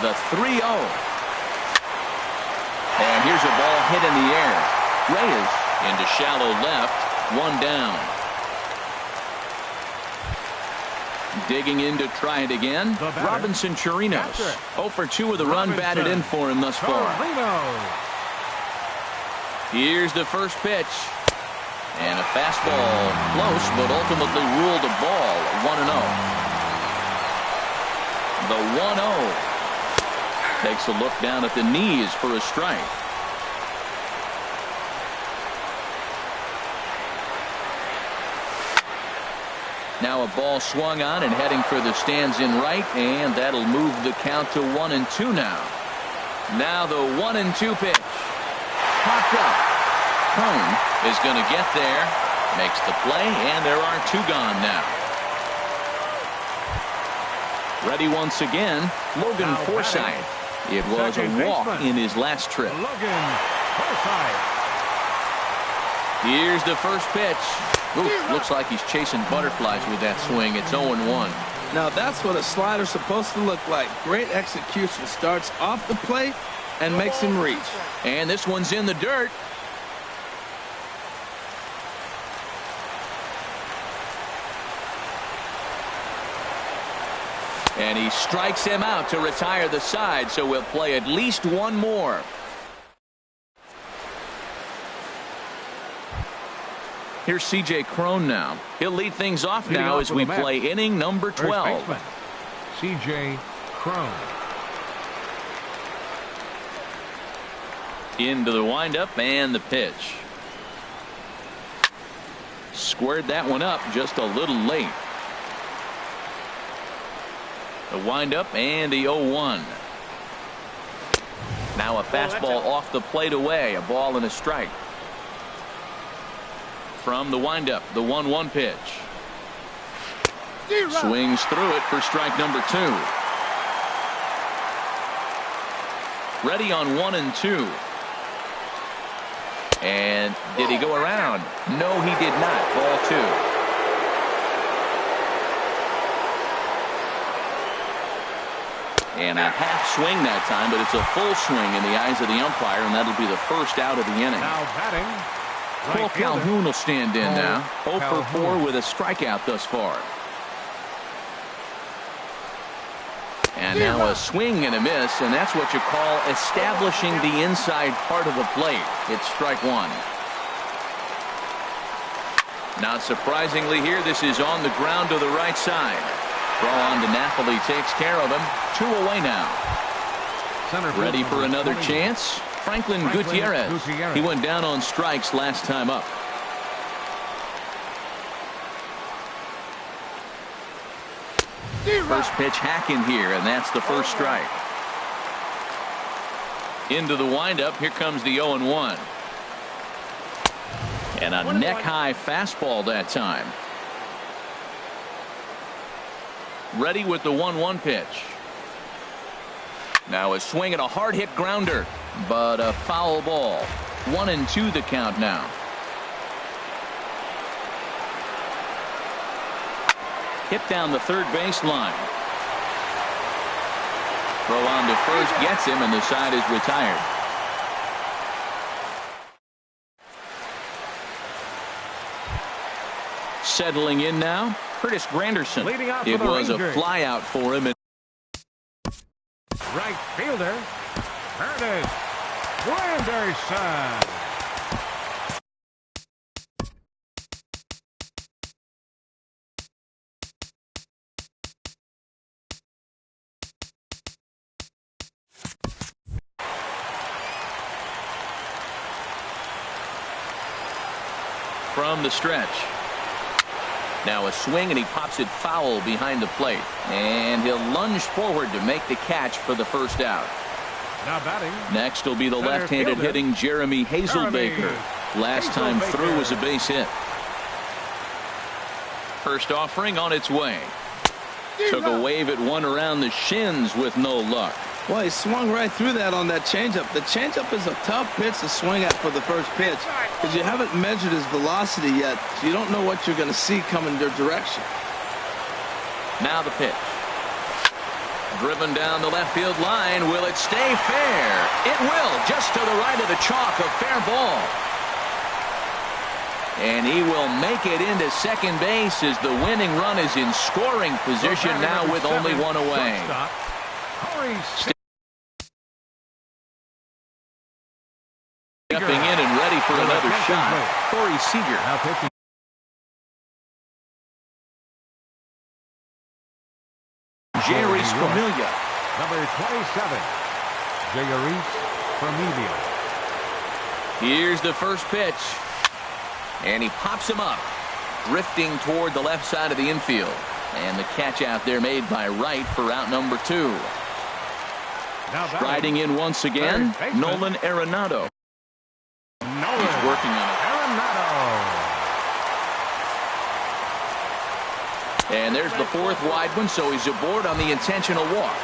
The 3-0. And here's a ball hit in the air. Reyes into shallow left. 1 down. Digging in to try it again. Robinson Chirinos. 0 for 2 with a run batted in for him thus far. Here's the first pitch. And a fastball close, but ultimately ruled a ball. 1-0. The 1-0. Takes a look down at the knees for a strike. Now a ball swung on and heading for the stands in right, and that'll move the count to 1-2 now. Now the 1-2 pitch. Popped up. Cone is going to get there, makes the play, and there are 2 gone now. Ready once again, Logan Forsythe. It was a walk in his last trip. Logan Forsythe. Here's the first pitch. Ooh, looks like he's chasing butterflies with that swing. It's 0-1. Now that's what a slider's supposed to look like. Great execution. Starts off the plate and makes him reach. And this one's in the dirt. And he strikes him out to retire the side, so we'll play at least 1 more. Here's C.J. Cron now. He'll lead things off now as we play inning number 12. C.J. Cron. Into the windup and the pitch. Squared that one up just a little late. The windup and the 0-1. Now a fastball off the plate away. A ball and a strike. From the windup, the 1-1 pitch. Swings through it for strike number 2. Ready on 1-2. And did he go around? No, he did not. Ball 2. And a half swing that time, but it's a full swing in the eyes of the umpire, and that'll be the first out of the inning. Now batting, Cole Calhoun will stand in now. 0 for 4 with a strikeout thus far. And now a swing and a miss, and that's what you call establishing the inside part of the plate. It's strike 1. Not surprisingly here, this is on the ground to the right side. Throw on to Napoli takes care of him. 2 away now. Ready for another chance? Franklin Gutierrez. He went down on strikes last time up. First pitch hack in here, and that's the first strike. Into the windup. Here comes the 0-1. And a neck-high fastball that time. Ready with the 1-1 pitch. Now a swing and a hard hit grounder, but a foul ball. 1-2 the count now. Hit down the third baseline. Throw on to first gets him, and the side is retired. Settling in now, Curtis Granderson. It was a flyout for him. Right fielder, Curtis Granderson. From the stretch. Now a swing, and he pops it foul behind the plate. And he'll lunge forward to make the catch for the first out. Now batting. Next will be the left-handed hitting Jeremy Hazelbaker. Last time through was a base hit. First offering on its way. Took a wave at one around the shins with no luck. Well, he swung right through that on that changeup. The changeup is a tough pitch to swing at for the first pitch because you haven't measured his velocity yet, so you don't know what you're going to see coming their direction. Now the pitch. Driven down the left field line. Will it stay fair? It will, just to the right of the chalk, a fair ball. And he will make it into second base as the winning run is in scoring position now with only one away. Stepping in and ready for another shot, Corey Seager. Jeurys Familia. Number 27, Jeurys Familia. Here's the first pitch. And he pops him up, drifting toward the left side of the infield. And the catch out there made by Wright for out number 2. Striding in once again, Nolan Arenado. He's working on it. And there's the fourth wide one, so he's aboard on the intentional walk.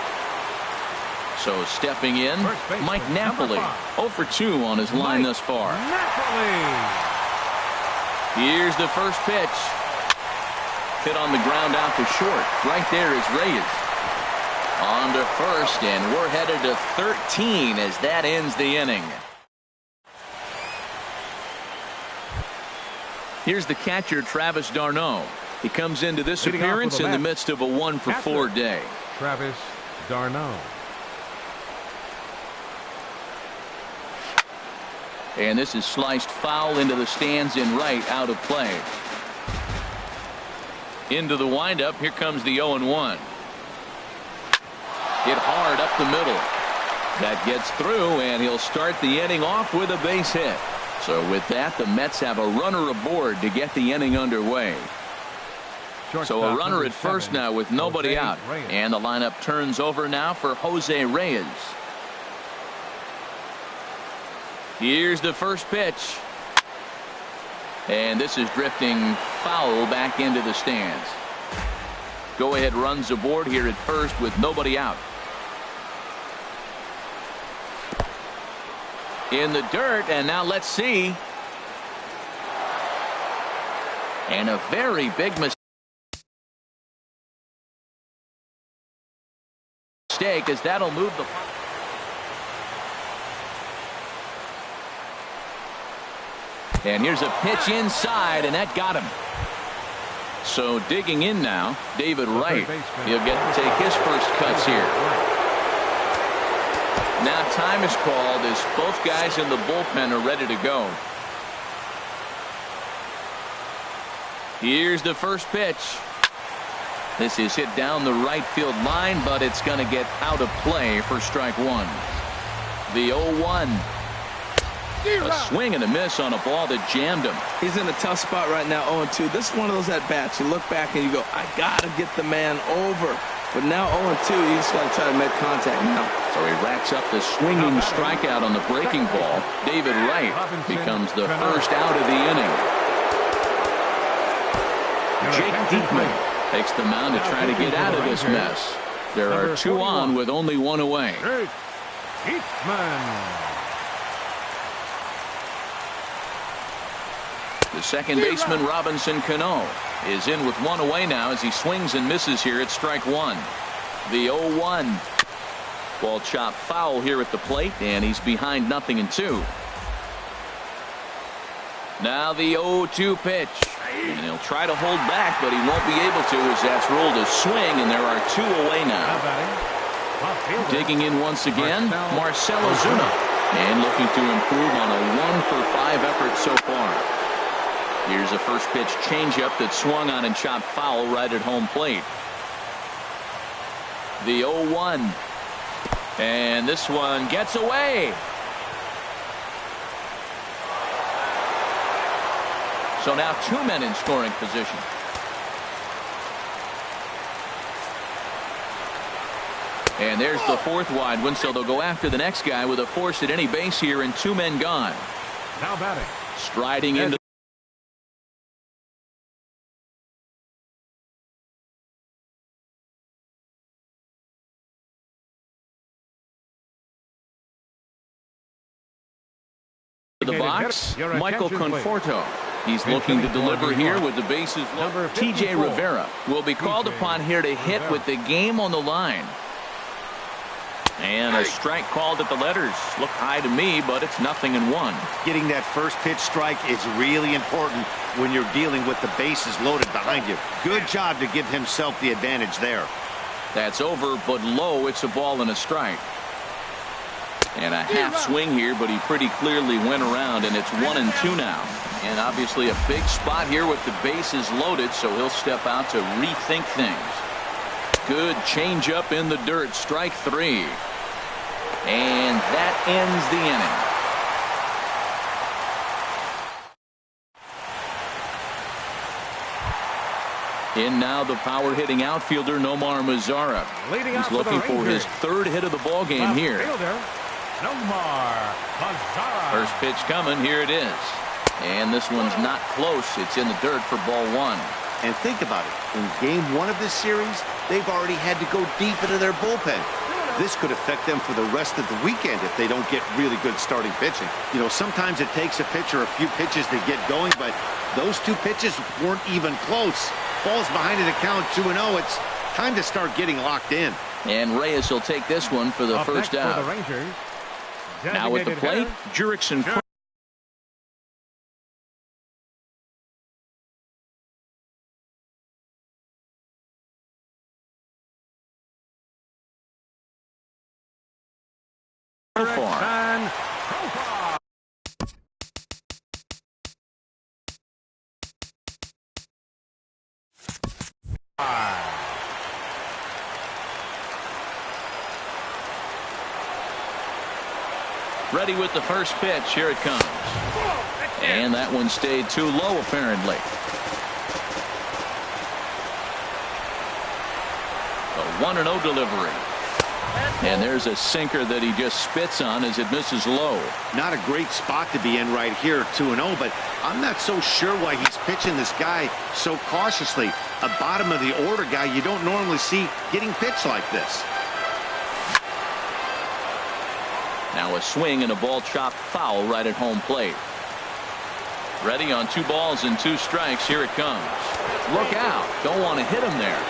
So stepping in, Mike Napoli, 0 for 2 on his line thus far. Here's the first pitch. Hit on the ground out to short. Right there is Reyes. On to first, and we're headed to 13 as that ends the inning. Here's the catcher, Travis d'Arnaud. He comes into this appearance in the midst of a 1 for 4 day. Travis d'Arnaud. And this is sliced foul into the stands in right, out of play. Into the windup, here comes the 0-1. Hit hard up the middle. That gets through, and he'll start the inning off with a base hit. So with that, the Mets have a runner aboard to get the inning underway. So a runner at first now with nobody out. And the lineup turns over now for Jose Reyes. Here's the first pitch. And this is drifting foul back into the stands. Go ahead runs aboard here at first with nobody out. In the dirt, and now let's see. And a very big mistake, as that'll move the... And here's a pitch inside, and that got him. So digging in now, David Wright. He'll get to take his first cuts here. Now time is called as both guys in the bullpen are ready to go. Here's the first pitch. This is hit down the right field line, but it's going to get out of play for strike 1. The 0-1. A swing and a miss on a ball that jammed him. He's in a tough spot right now, 0-2. This is one of those at-bats. You look back and you go, I got to get the man over. But now 0-2, you just got to try to make contact now. So he racks up the swinging strikeout on the breaking ball. David Wright becomes the first out of the inning. Jake Diekman takes the mound to try to get out of this mess. There are 2 on with only 1 away. The second baseman, Robinson Cano, is in with 1 away now as he swings and misses here at strike 1. The 0-1. Ball chop foul here at the plate, and he's behind 0-2. Now the 0-2 pitch. And he'll try to hold back, but he won't be able to as that's ruled a swing, and there are 2 away now. Digging in once again, Marcell Ozuna. And looking to improve on a 1-for-5 effort so far. Here's a first pitch changeup that swung on and chopped foul right at home plate. The 0-1. And this one gets away. So now 2 men in scoring position. And there's the 4th wide one, so they'll go after the next guy with a force at any base here and 2 men gone. Now batting. Striding into the box, Michael Conforto. He's looking to deliver here with the bases loaded. TJ Rivera will be called upon here to hit with the game on the line. And a strike called at the letters. Look high to me, but it's 0-1. Getting that first pitch strike is really important when you're dealing with the bases loaded behind you. Good job to give himself the advantage there. That's over, but low. It's a ball and a strike. And a half swing here, but he pretty clearly went around, and it's 1-2 now. And obviously a big spot here with the bases loaded, so he'll step out to rethink things. Good changeup in the dirt, strike 3. And that ends the inning. In now the power-hitting outfielder Nomar Mazara. He's looking for his 3rd hit of the ball game here. First pitch coming, here it is. And this one's not close. It's in the dirt for ball 1. And think about it. In game 1 of this series, they've already had to go deep into their bullpen. This could affect them for the rest of the weekend if they don't get really good starting pitching. You know, sometimes it takes a pitcher a few pitches to get going, but those 2 pitches weren't even close. Falls behind in the count 2-0. It's time to start getting locked in. And Reyes will take this one for the first out. Now at the plate, Jurickson. Ready with the first pitch. Here it comes. And that one stayed too low, apparently. A 1-0 delivery. And there's a sinker that he just spits on as it misses low. Not a great spot to be in right here, 2-0, but I'm not so sure why he's pitching this guy so cautiously. A bottom of the order guy you don't normally see getting pitched like this. Now a swing and a ball chopped foul right at home plate. Ready on 2 balls and 2 strikes. Here it comes. Look out. Don't want to hit him there.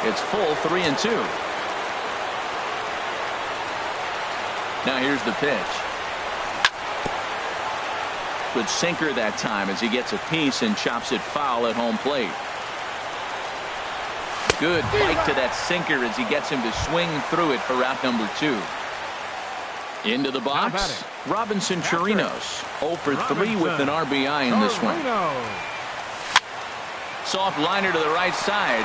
It's full 3-2. Now here's the pitch. Good sinker that time as he gets a piece and chops it foul at home plate. Good bite to that sinker as he gets him to swing through it for out number 2. Into the box, Robinson Chirinos, 0 for 3 with an RBI in this one. Soft liner to the right side.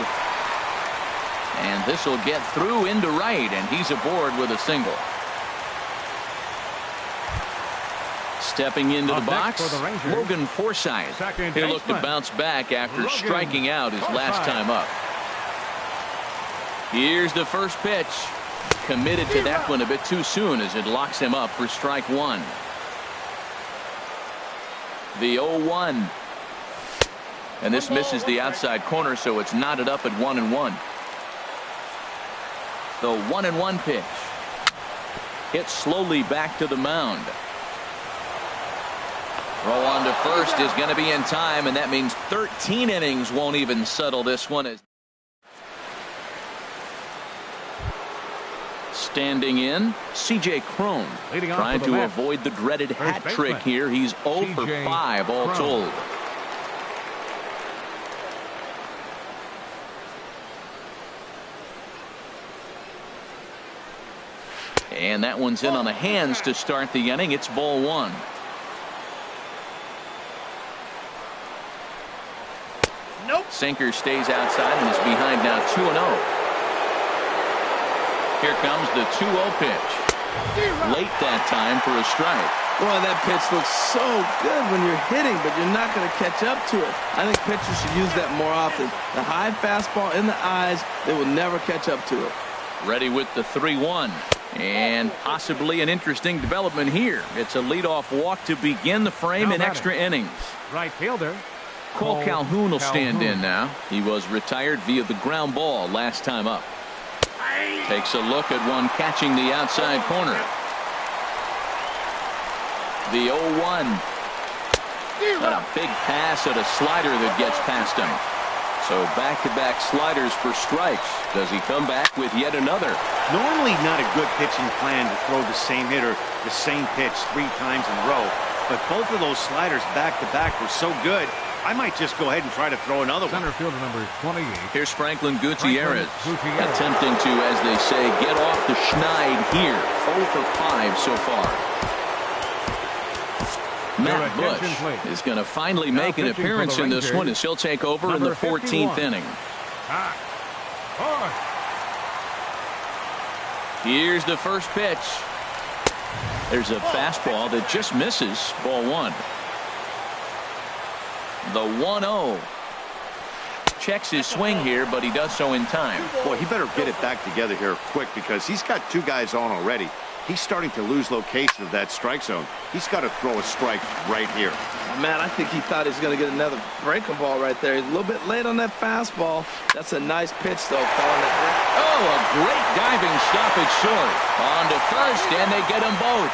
And this will get through into right, and he's aboard with a single. Stepping into the box, Logan Forsythe. He'll look to bounce back after striking out his last time up. Here's the first pitch. Committed to that one a bit too soon as it locks him up for strike 1. The 0-1. And this misses the outside corner, so it's knotted up at 1-1. The 1-1 pitch. Hit slowly back to the mound. Throw on to first is going to be in time, and that means 13 innings won't even settle this one. Standing in, C.J. Cron, Leading off trying for the to Mets, avoid the dreaded hat baseman, trick here. He's 0 for C.J. 5 all Cron. told. And that one's in on the hands to start the inning. It's ball one. Nope. Sinker stays outside and is behind now 2-0. Here comes the 2-0 pitch. Late that time for a strike. Boy, that pitch looks so good when you're hitting, but you're not going to catch up to it. I think pitchers should use that more often. The high fastball in the eyes, they will never catch up to it. Ready with the 3-1. And possibly an interesting development here. It's a leadoff walk to begin the frame in extra innings. Right fielder. Cole Calhoun will stand in now. He was retired via the ground ball last time up. Takes a look at one catching the outside corner. The 0-1. And a big pass at a slider that gets past him. So back-to-back sliders for strikes. Does he come back with yet another? Normally not a good pitching plan to throw the same hitter the same pitch 3 times in a row, but both of those sliders back-to-back were so good, I might just go ahead and try to throw another one. Center fielder number 28. Here's Franklin Gutierrez, attempting to, as they say, get off the schneid here. 0 for 5 so far. Matt Bush is going to finally make an appearance in this one as he'll take over in the 14th inning. Here's the first pitch. There's a fastball that just misses. Ball one. The 1-0. Checks his swing here, but he does so in time. Boy, he better get it back together here quick because he's got 2 guys on already. He's starting to lose location of that strike zone. He's got to throw a strike right here. Man, I think he thought he was going to get another breaking ball right there. He's a little bit late on that fastball. That's a nice pitch, though, calling it. Oh, a great diving stoppage short. On to first, and they get them both.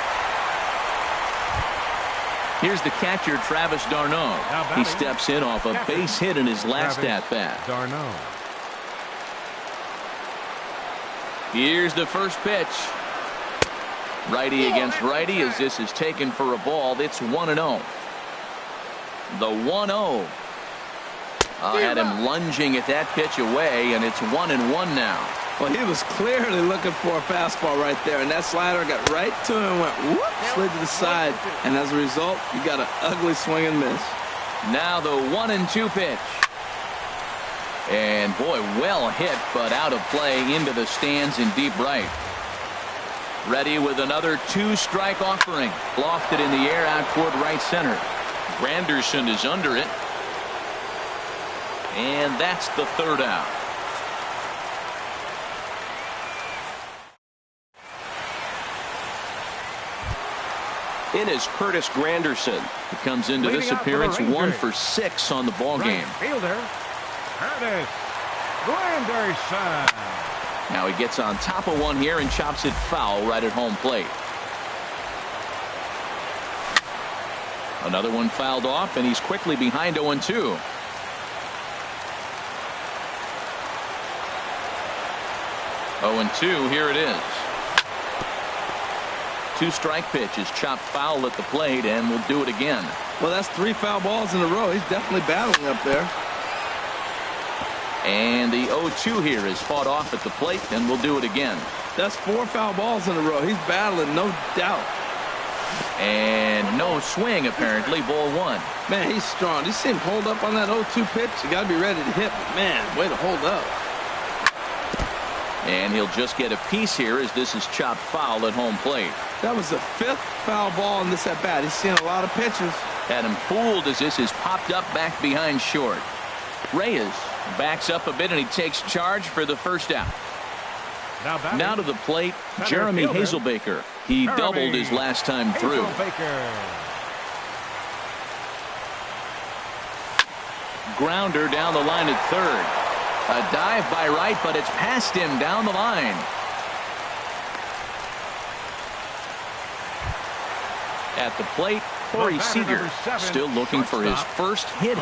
Here's the catcher, Travis d'Arnaud. He steps in off a base hit in his last at-bat. d'Arnaud. Here's the first pitch. Righty against righty as this is taken for a ball. It's 1-0. The 1-0. Had him lunging at that pitch away, and it's 1-1 now. Well, he was clearly looking for a fastball right there, and that slider got right to him and went whoop, slid to the side. And as a result, you got an ugly swing and miss. Now the 1-2 pitch. And boy, well hit, but out of play into the stands in deep right. Ready with another 2-strike offering. Lofted in the air out toward right center. Granderson is under it. And that's the 3rd out. In is Curtis Granderson. He comes into this appearance 1 for 6 on the ball game. Fielder, Curtis Granderson. Now he gets on top of one here and chops it foul right at home plate. Another one fouled off, and he's quickly behind 0-2. Here it is. 2-strike pitch is chopped foul at the plate, and will do it again. Well, that's 3 foul balls in a row. He's definitely battling up there. And the 0-2 here is fought off at the plate, and will do it again. That's 4 foul balls in a row. He's battling, no doubt. And no swing, apparently. Ball 1. Man, he's strong. You see him hold up on that 0-2 pitch. You got to be ready to hit. But man, way to hold up. And he'll just get a piece here as this is chopped foul at home plate. That was the 5th foul ball in this at-bat. He's seen a lot of pitches. Had him fooled as this is popped up back behind short. Reyes backs up a bit, and he takes charge for the first out. Now to the plate, Jeremy Hazelbaker. He doubled his last time through. Grounder down the line at 3rd. A dive by right, but it's past him down the line. At the plate, Corey Seager still looking for his first hit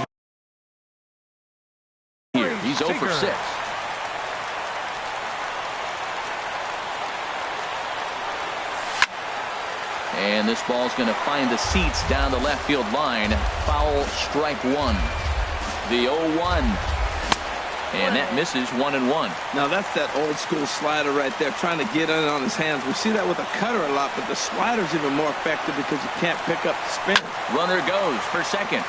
here. He's 0 for 6. And this ball's going to find the seats down the left field line. Foul, strike one. The 0-1. And that misses 1-1. Now that's that old school slider right there, trying to get in on his hands. We see that with a cutter a lot, but the slider's even more effective because you can't pick up the spin. Runner goes for second.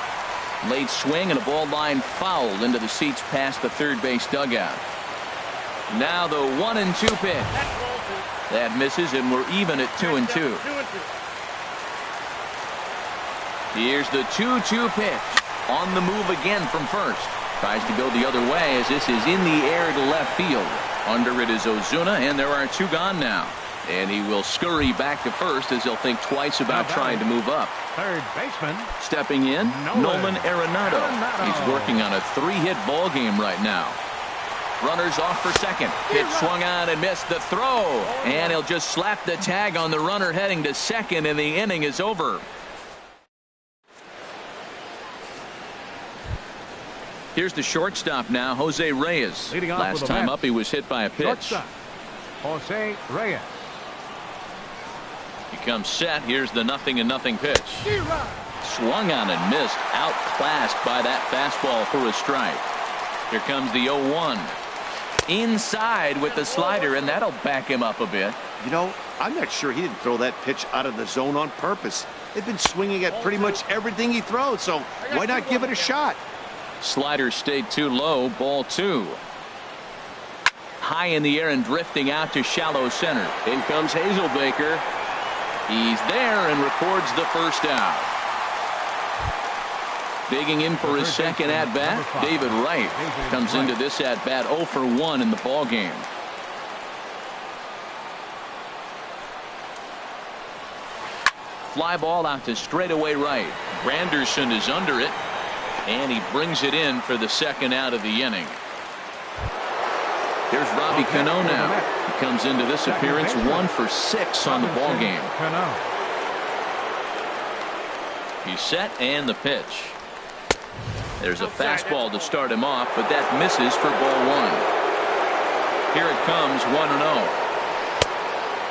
Late swing and a ball line foul into the seats past the third base dugout. Now the 1-2 pitch. That misses, and we're even at 2-2. Here's the 2-2 pitch. On the move again from first. Tries to go the other way as this is in the air to left field. Under it is Ozuna, and there are two gone now. And he will scurry back to first as he'll think twice about trying to move up. Third baseman. Stepping in, Nolan Arenado. He's working on a 3-hit ball game right now. Runners off for second. Pitch swung on and missed the throw. And he'll just slap the tag on the runner heading to second, and the inning is over. Here's the shortstop now, Jose Reyes. Last time up, he was hit by a pitch. Shortstop, Jose Reyes. He comes set. Here's the 0-0 pitch. Swung on and missed. Outclassed by that fastball for a strike. Here comes the 0-1. Inside with the slider, and that'll back him up a bit. You know, I'm not sure he didn't throw that pitch out of the zone on purpose. They've been swinging at pretty much everything he throws, so why not give it a shot? Slider stayed too low. Ball 2. High in the air and drifting out to shallow center. In comes Hazelbaker. He's there and records the first out. Digging in for his second at-bat, David Wright comes into this at-bat 0 for 1 in the ball game. Fly ball out to straightaway right. Granderson is under it, and he brings it in for the second out of the inning. Here's Robbie Cano now. He comes into this appearance 1 for 6 on the ball game. He's set, and the pitch. There's a fastball to start him off, but that misses for ball 1. Here it comes, 1-0.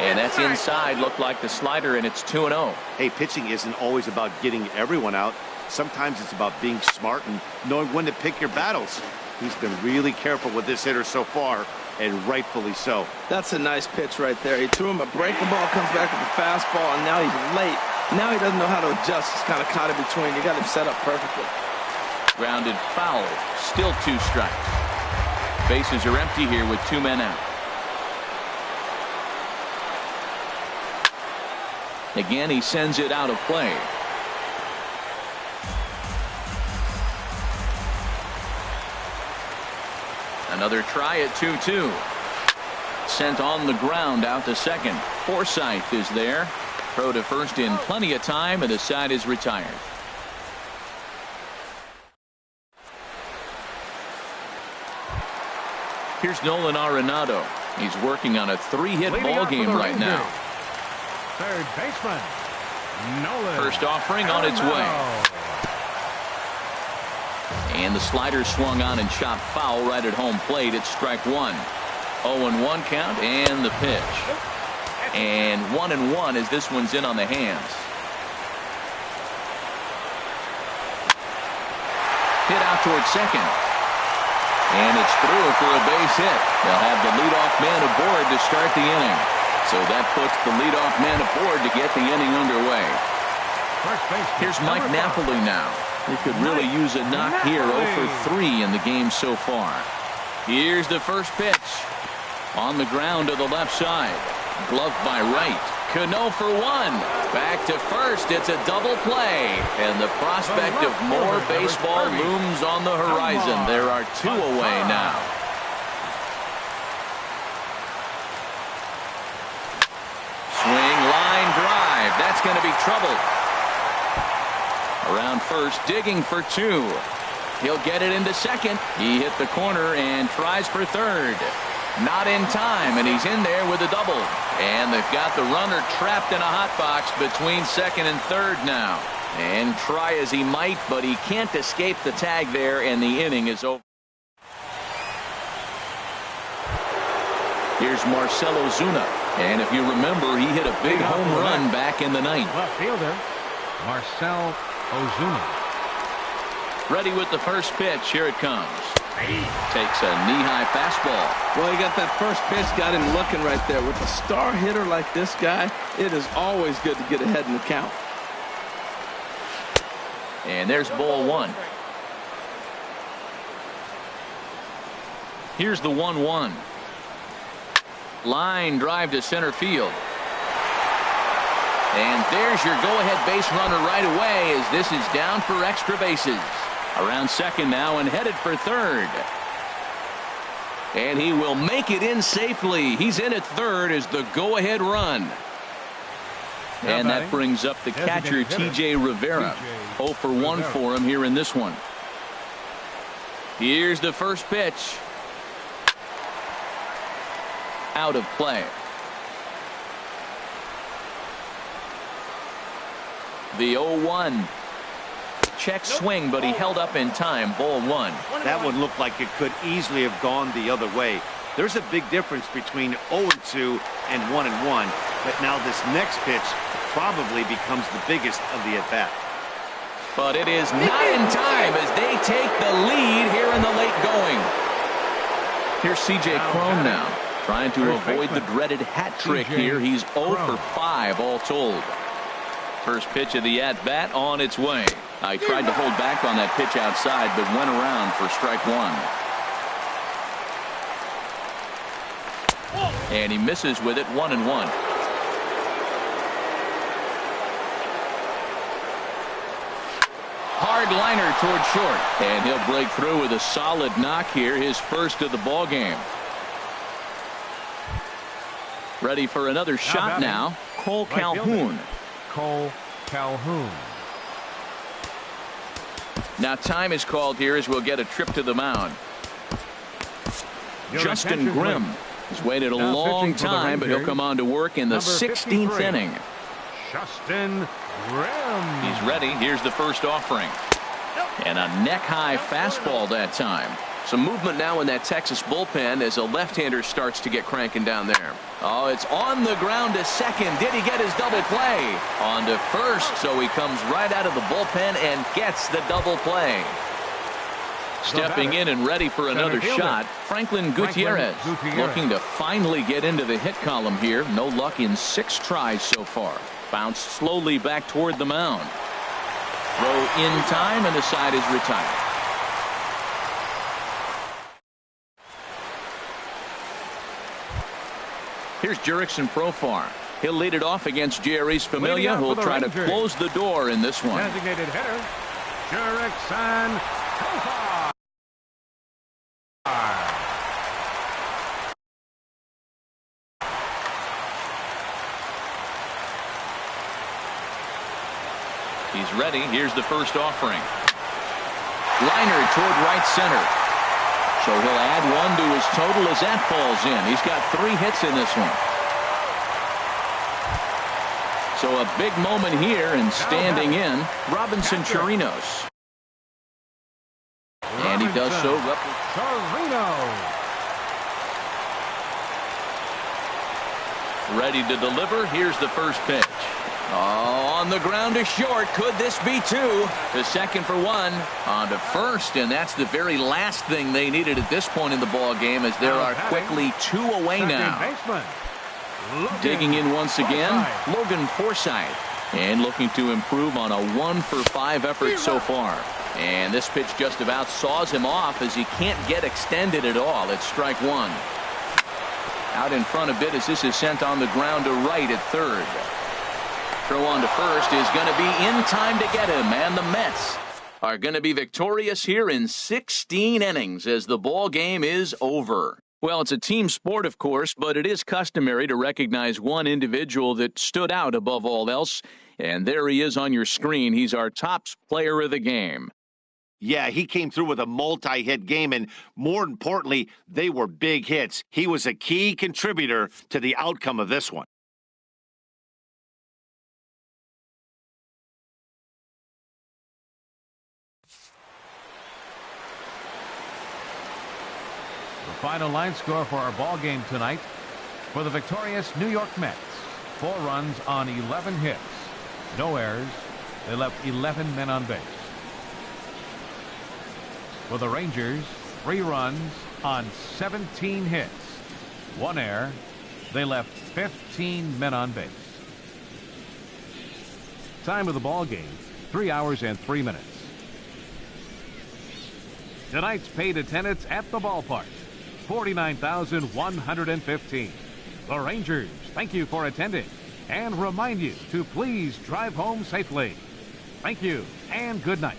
And that's inside. Looked like the slider, and it's 2-0. Hey, pitching isn't always about getting everyone out. Sometimes it's about being smart and knowing when to pick your battles. He's been really careful with this hitter so far, and rightfully so. That's a nice pitch right there. He threw him a breaking ball, comes back with a fastball, and now he's late. Now he doesn't know how to adjust. He's kind of caught in between. You got him set up perfectly. Grounded foul. Still 2 strikes. Bases are empty here with 2 men out. Again, he sends it out of play. Another try at 2-2. Sent on the ground out to second. Forsythe is there. Throw to first in plenty of time, and the side is retired. Here's Nolan Arenado. He's working on a 3-hit ball game right now. Third baseman, Nolan. First offering on its way. And the slider swung on and shot foul right at home plate. It's strike 1. 0-1 count, and the pitch. And 1-1 as this one's in on the hands. Hit out towards second. And it's through for a base hit. They'll have the leadoff man aboard to start the inning. So that puts the leadoff man aboard to get the inning underway. Here's Mike Napoli now. He could really use a knock here. 0 for 3 in the game so far. Here's the first pitch. On the ground to the left side. Gloved by Wright. Cano for 1. Back to first. It's a double play. And the prospect of more baseball looms on the horizon. There are 2 away now. Swing, line, drive. That's going to be trouble. Around first, digging for 2. He'll get it into second. He hit the corner and tries for third. Not in time, and he's in there with a double. And they've got the runner trapped in a hot box between second and third now. And try as he might, but he can't escape the tag there, and the inning is over. Here's Marcell Ozuna. And if you remember, he hit a big home run back in the ninth. Left fielder, Marcell Ozuna. Ready with the first pitch. Here it comes. Takes a knee-high fastball. Well, he got that first pitch, got him looking right there. With a star hitter like this guy, it is always good to get ahead in the count. And there's ball one. Here's the 1-1. Line drive to center field. And there's your go-ahead base runner right away as this is down for extra bases. Around second now and headed for third. And he will make it in safely. He's in at third as the go-ahead run. And that brings up the catcher, T.J. Rivera. 0 for 1 for him here in this one. Here's the first pitch. Out of play. The 0-1. Check swing, but he held up in time. Ball one. That one looked like it could easily have gone the other way. There's a big difference between 0-2 and 1-1, but now this next pitch probably becomes the biggest of the at-bat. But it is not in time as they take the lead here in the late going. Here's C.J. Cron now, trying to avoid the dreaded hat trick here. He's 0 for 5 all told. First pitch of the at-bat on its way. I tried to hold back on that pitch outside, but went around for strike one. And he misses with it, 1-1. Hard liner toward short, and he'll break through with a solid knock here, his first of the ball game. Ready for another shot now, Cole Calhoun. Cole Calhoun. Now time is called here as we'll get a trip to the mound. Justin Grimm has waited a long time, but he'll come on to work in the 16th inning. Justin Grimm. He's ready. Here's the first offering. And a neck-high fastball that time. Some movement now in that Texas bullpen as a left-hander starts to get cranking down there. Oh, it's on the ground to second. Did he get his double play? On to first, so he comes right out of the bullpen and gets the double play. Stepping in and ready for another shot, Franklin Gutierrez, looking to finally get into the hit column here. No luck in 6 tries so far. Bounced slowly back toward the mound. Throw in time, and the side is retired. Here's Jurickson Profar. He'll lead it off against Jerry's Familia, who'll try to close the door in this one. Designated hitter, Jurickson Profar. He's ready. Here's the first offering. Liner toward right center. So he'll add one to his total as that falls in. He's got 3 hits in this one. So a big moment here, and standing in, Robinson Chirinos. And he does so. Ready to deliver. Here's the first pitch. Oh, on the ground to short. Could this be 2? To second for 1. On to first, and that's the very last thing they needed at this point in the ball game, as there are quickly 2 away now. Digging in once again, Logan Forsythe, and looking to improve on a 1 for 5 effort so far. And this pitch just about saws him off as he can't get extended at all. It's strike 1. Out in front a bit as this is sent on the ground to right at third. Throw on to first is going to be in time to get him, and the Mets are going to be victorious here in 16 innings as the ball game is over. Well, it's a team sport, of course, but it is customary to recognize one individual that stood out above all else, and there he is on your screen. He's our top player of the game. Yeah, he came through with a multi-hit game, and more importantly, they were big hits. He was a key contributor to the outcome of this one. The final line score for our ball game tonight: For the victorious New York Mets, 4 runs on 11 hits. No errors. They left 11 men on base. For the Rangers, 3 runs on 17 hits. 1 error. They left 15 men on base. Time of the ball game, 3 hours and 3 minutes. Tonight's paid attendance at the ballpark, 49,115. The Rangers thank you for attending and remind you to please drive home safely. Thank you and good night.